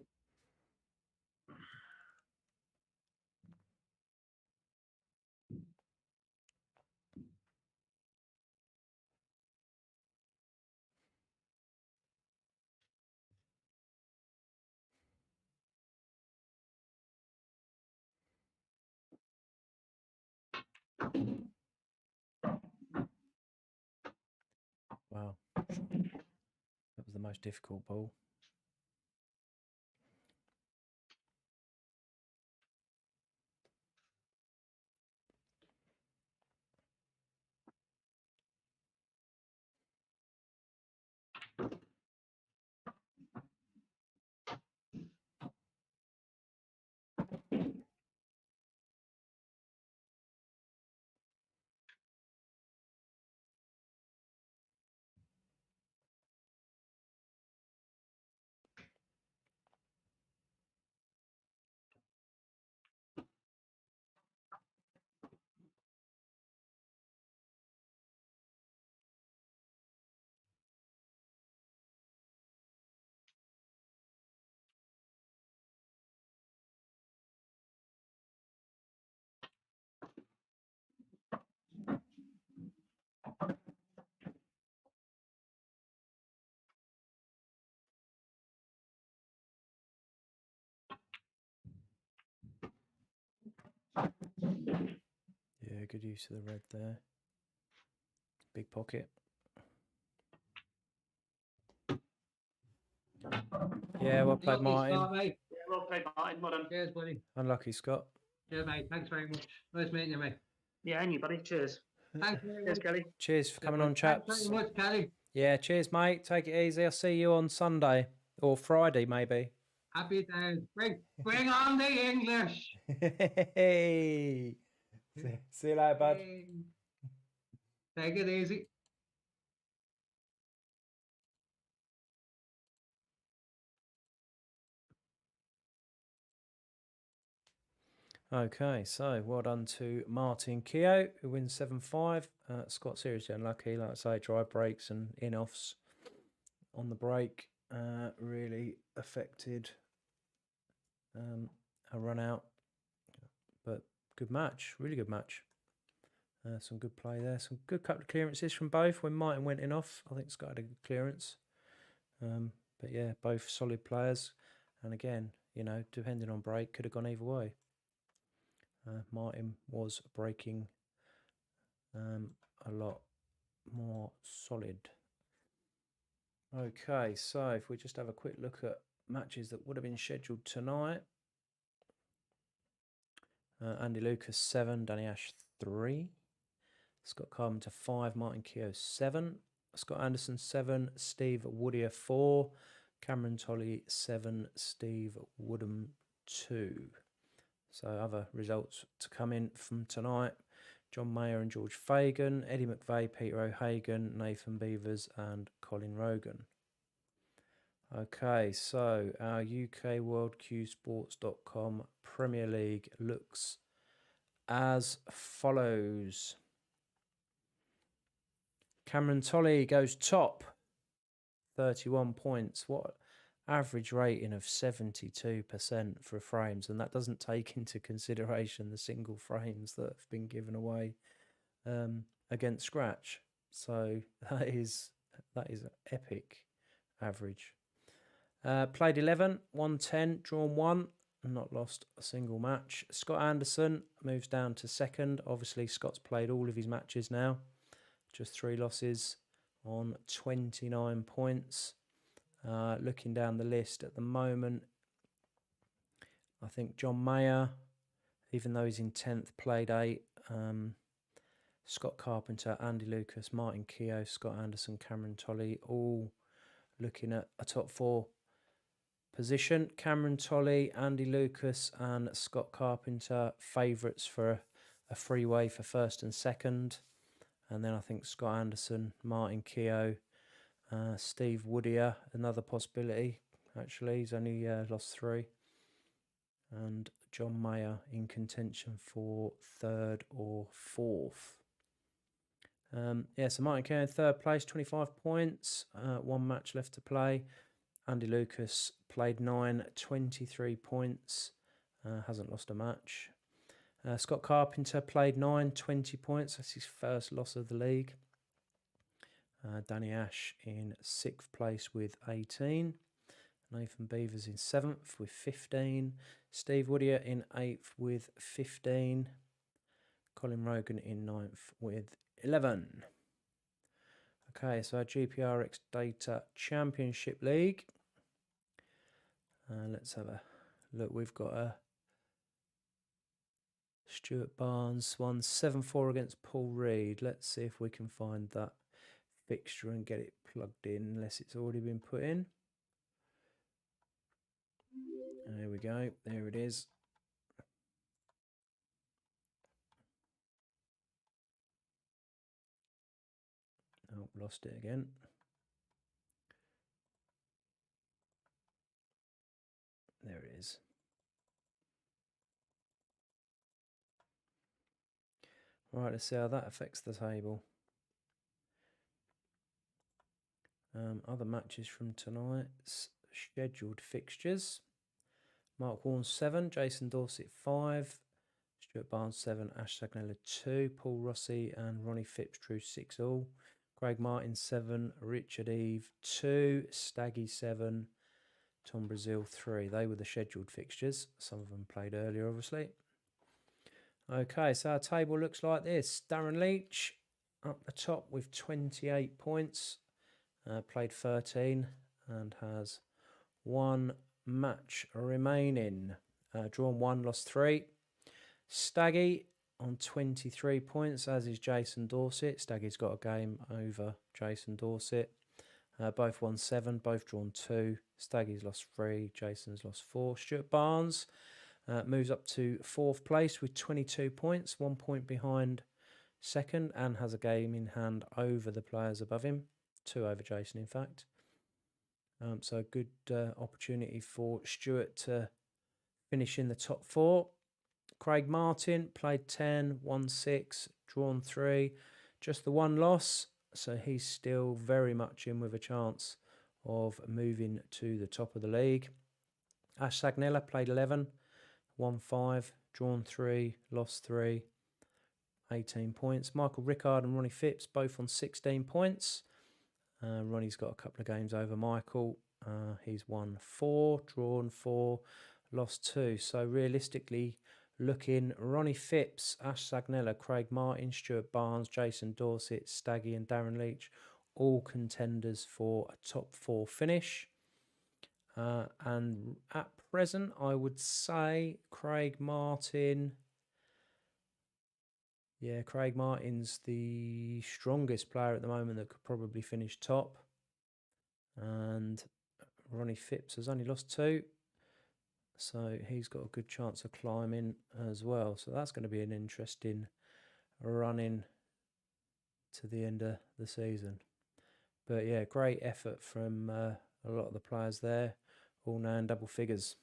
Wow. That was the most difficult ball. Yeah, good use of the red there. Big pocket. Yeah, well played, Martin. Scott, mate. Yeah, well played, Martin. Well done. Cheers, buddy. Unlucky, Scott. Yeah, mate. Thanks very much. Nice meeting you, mate. Yeah, and you, buddy. Cheers. Thanks very Cheers, much. Kelly. Cheers for coming Yeah, on, thanks chaps. very much, Kelly. Yeah, cheers, mate. Take it easy. I'll see you on Sunday or Friday, maybe. Happy days. Bring on the English. Hey. See you later, bud. Take it easy. Okay, so well done to Martin Keogh, who wins 7-5. Scott seriously unlucky, like I say, dry breaks and in-offs on the break really affected a run out. But good match, really good match. Some good play there, some good couple of clearances from both. When Martin went in off, I think Scott had a good clearance. But yeah, both solid players. And again, you know, depending on break, could have gone either way. Martin was breaking a lot more solid. Okay, so if we just have a quick look at matches that would have been scheduled tonight. Andy Lucas 7, Danny Ash 3, Scott Carpenter 5, Martin Keogh 7, Scott Anderson 7, Steve Woodier 4, Cameron Tolley 7, Steve Woodham 2. So other results to come in from tonight: John Mayer and George Fagan, Eddie McVeigh, Peter O'Hagan, Nathan Beavers and Colin Rogan. Okay, so our UKWorldQSports.com Premier League looks as follows. Cameron Tolley goes top, 31 points. What average rating of 72% for frames, and that doesn't take into consideration the single frames that have been given away against scratch. So that is an epic average. Played 11, won 10, drawn 1, not lost a single match. Scott Anderson moves down to second. Obviously, Scott's played all of his matches now. Just 3 losses on 29 points. Looking down the list at the moment, I think John Mayer, even though he's in 10th, played 8. Scott Carpenter, Andy Lucas, Martin Keogh, Scott Anderson, Cameron Tolley, all looking at a top 4 position. Cameron Tolley, Andy Lucas and Scott Carpenter favourites for a freeway for first and second. And then I think Scott Anderson, Martin Keogh, Steve Woodier, another possibility. Actually, he's only lost 3. And John Mayer in contention for 3rd or 4th. So Martin Keogh in 3rd place, 25 points. 1 match left to play. Andy Lucas played 9, 23 points. Hasn't lost a match. Scott Carpenter played 9, 20 points. That's his first loss of the league. Danny Ash in 6th place with 18. Nathan Beavers in 7th with 15. Steve Woodier in 8th with 15. Colin Rogan in 9th with 11. Okay, so our GPRX Data Championship League. Let's have a look. We've got a Stuart Barnes won 7-4 against Paul Reed. Let's see if we can find that fixture and get it plugged in, unless it's already been put in. There we go. There it is. Oh, lost it again. There it is. Right, let's see how that affects the table. Other matches from tonight's scheduled fixtures. Mark Warren 7, Jason Dorset 5, Stuart Barnes 7, Ash Sagnella 2, Paul Rossi and Ronnie Phipps drew 6 all. Craig Martin 7, Richard Eve 2, Staggy 7, Tom Brazil 3. They were the scheduled fixtures. Some of them played earlier, obviously. Okay, so our table looks like this. Darren Leach up the top with 28 points. Played 13 and has one match remaining. Drawn 1, lost 3. Staggy on 23 points, as is Jason Dorset. Staggy's got a game over Jason Dorset. Both won 7, both drawn 2. Staggy's lost 3, Jason's lost 4. Stuart Barnes moves up to 4th place with 22 points, 1 point behind second, and has a game in hand over the players above him. 2 over Jason, in fact. So a good opportunity for Stuart to finish in the top 4. Craig Martin played 10, won 6, drawn 3. Just the 1 loss. So he's still very much in with a chance of moving to the top of the league. Ash Sagnella played 11, won 5, drawn 3, lost 3, 18 points. Michael Rickard and Ronnie Phipps both on 16 points. Ronnie's got a couple of games over Michael. He's won 4, drawn 4, lost 2. So realistically, looking, Ronnie Phipps, Ash Sagnella, Craig Martin, Stuart Barnes, Jason Dorset, Staggy and Darren Leach, all contenders for a top 4 finish. And at present, I would say Craig Martin... Yeah, Craig Martin's the strongest player at the moment that could probably finish top. And Ronnie Phipps has only lost 2. So he's got a good chance of climbing as well. So that's going to be an interesting run-in to the end of the season. But yeah, great effort from a lot of the players there, all now in double figures.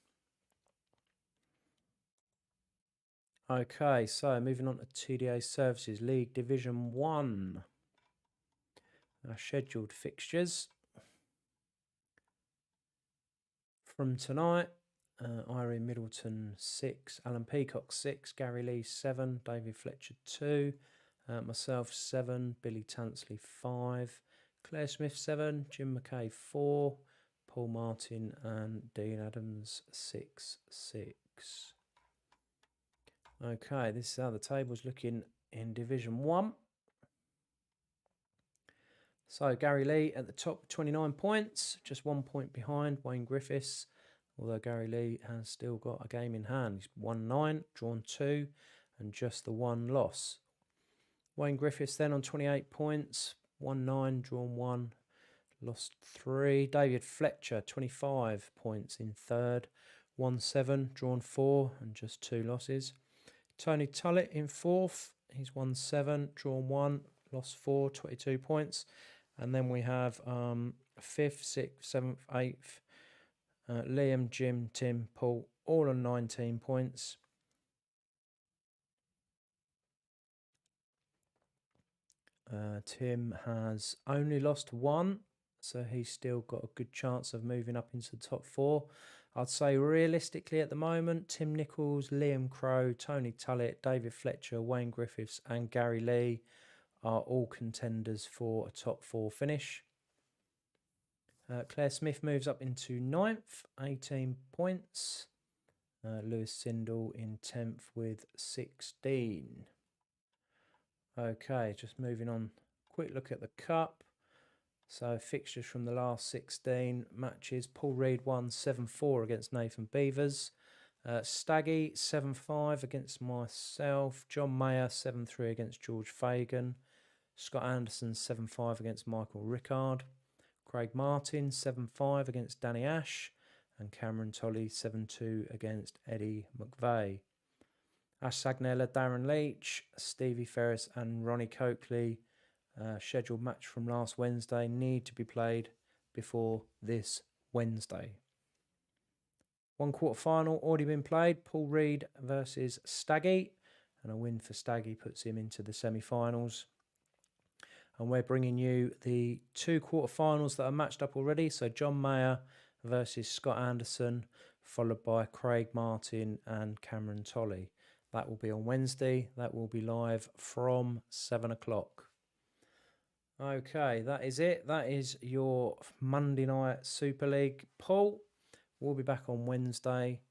Okay, so moving on to TDA Services League Division 1. Our scheduled fixtures from tonight. Irene Middleton 6, Alan Peacock 6, Gary Lee 7, David Fletcher 2, myself 7, Billy Tansley 5, Claire Smith 7, Jim McKay 4, Paul Martin and Dean Adams 6. Okay, this is how the table's looking in Division 1. So Gary Lee at the top, 29 points, just 1 point behind Wayne Griffiths, although Gary Lee has still got a game in hand. He's won 9, drawn 2, and just the 1 loss. Wayne Griffiths then on 28 points, won 9, drawn 1, lost 3. David Fletcher, 25 points in third, won 7, drawn 4, and just 2 losses. Tony Tullett in 4th, he's won 7, drawn 1, lost 4, 22 points. And then we have 5th, 6th, 7th, 8th, Liam, Jim, Tim, Paul, all on 19 points. Tim has only lost 1, so he's still got a good chance of moving up into the top 4. I'd say realistically at the moment, Tim Nichols, Liam Crow, Tony Tullett, David Fletcher, Wayne Griffiths and Gary Lee are all contenders for a top 4 finish. Claire Smith moves up into 9th, 18 points. Lewis Sindel in 10th with 16. Okay, just moving on. Quick look at the cup. So fixtures from the last 16 matches. Paul Reed won 7-4 against Nathan Beavers. Staggy 7-5 against myself. John Mayer 7-3 against George Fagan. Scott Anderson 7-5 against Michael Rickard. Craig Martin 7-5 against Danny Ash. And Cameron Tolley 7-2 against Eddie McVeigh. Ash Sagnella, Darren Leach, Stevie Ferris and Ronnie Coakley. Scheduled match from last Wednesday need to be played before this Wednesday. 1 quarter final already been played. Paul Reed versus Staggy, and a win for Staggy puts him into the semi-finals. And we're bringing you the 2 quarter finals that are matched up already. So John Mayer versus Scott Anderson, followed by Craig Martin and Cameron Tolley. That will be on Wednesday. That will be live from 7 o'clock. Okay, that is it. That is your Monday night Super League. Paul, we'll be back on Wednesday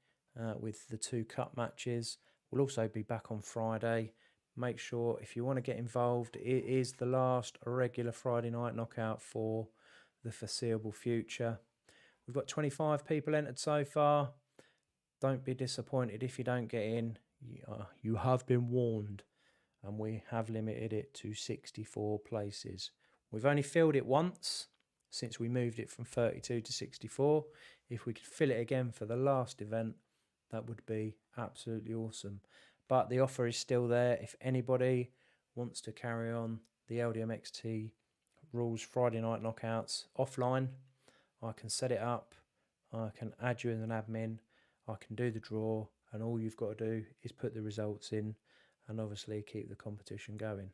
with the 2 cup matches. We'll also be back on Friday. Make sure if you want to get involved, it is the last regular Friday night knockout for the foreseeable future. We've got 25 people entered so far. Don't be disappointed if you don't get in. You have been warned, and we have limited it to 64 places. We've only filled it once since we moved it from 32 to 64. If we could fill it again for the last event, that would be absolutely awesome. But the offer is still there. If anybody wants to carry on the LDMXT rules Friday night knockouts offline, I can set it up. I can add you as an admin. I can do the draw, and all you've got to do is put the results in and obviously keep the competition going.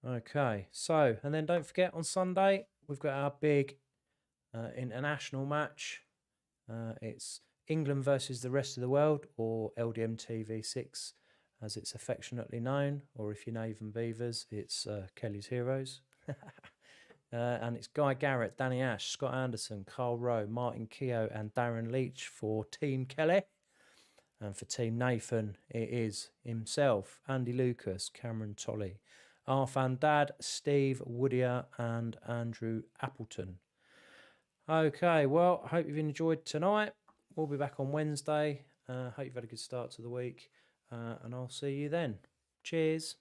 Okay, so, and then don't forget on Sunday, we've got our big international match. It's England versus the rest of the world, or LDM TV6 as it's affectionately known, or if you're Nave and Beavers, it's Kelly's Heroes. And it's Guy Garrett, Danny Ash, Scott Anderson, Carl Rowe, Martin Keogh and Darren Leach for Team Kelly. And for Team Nathan, it is himself, Andy Lucas, Cameron Tolley, Arfan Dad, Steve Woodier and Andrew Appleton. Okay, well, I hope you've enjoyed tonight. We'll be back on Wednesday. Hope you've had a good start to the week. And I'll see you then. Cheers.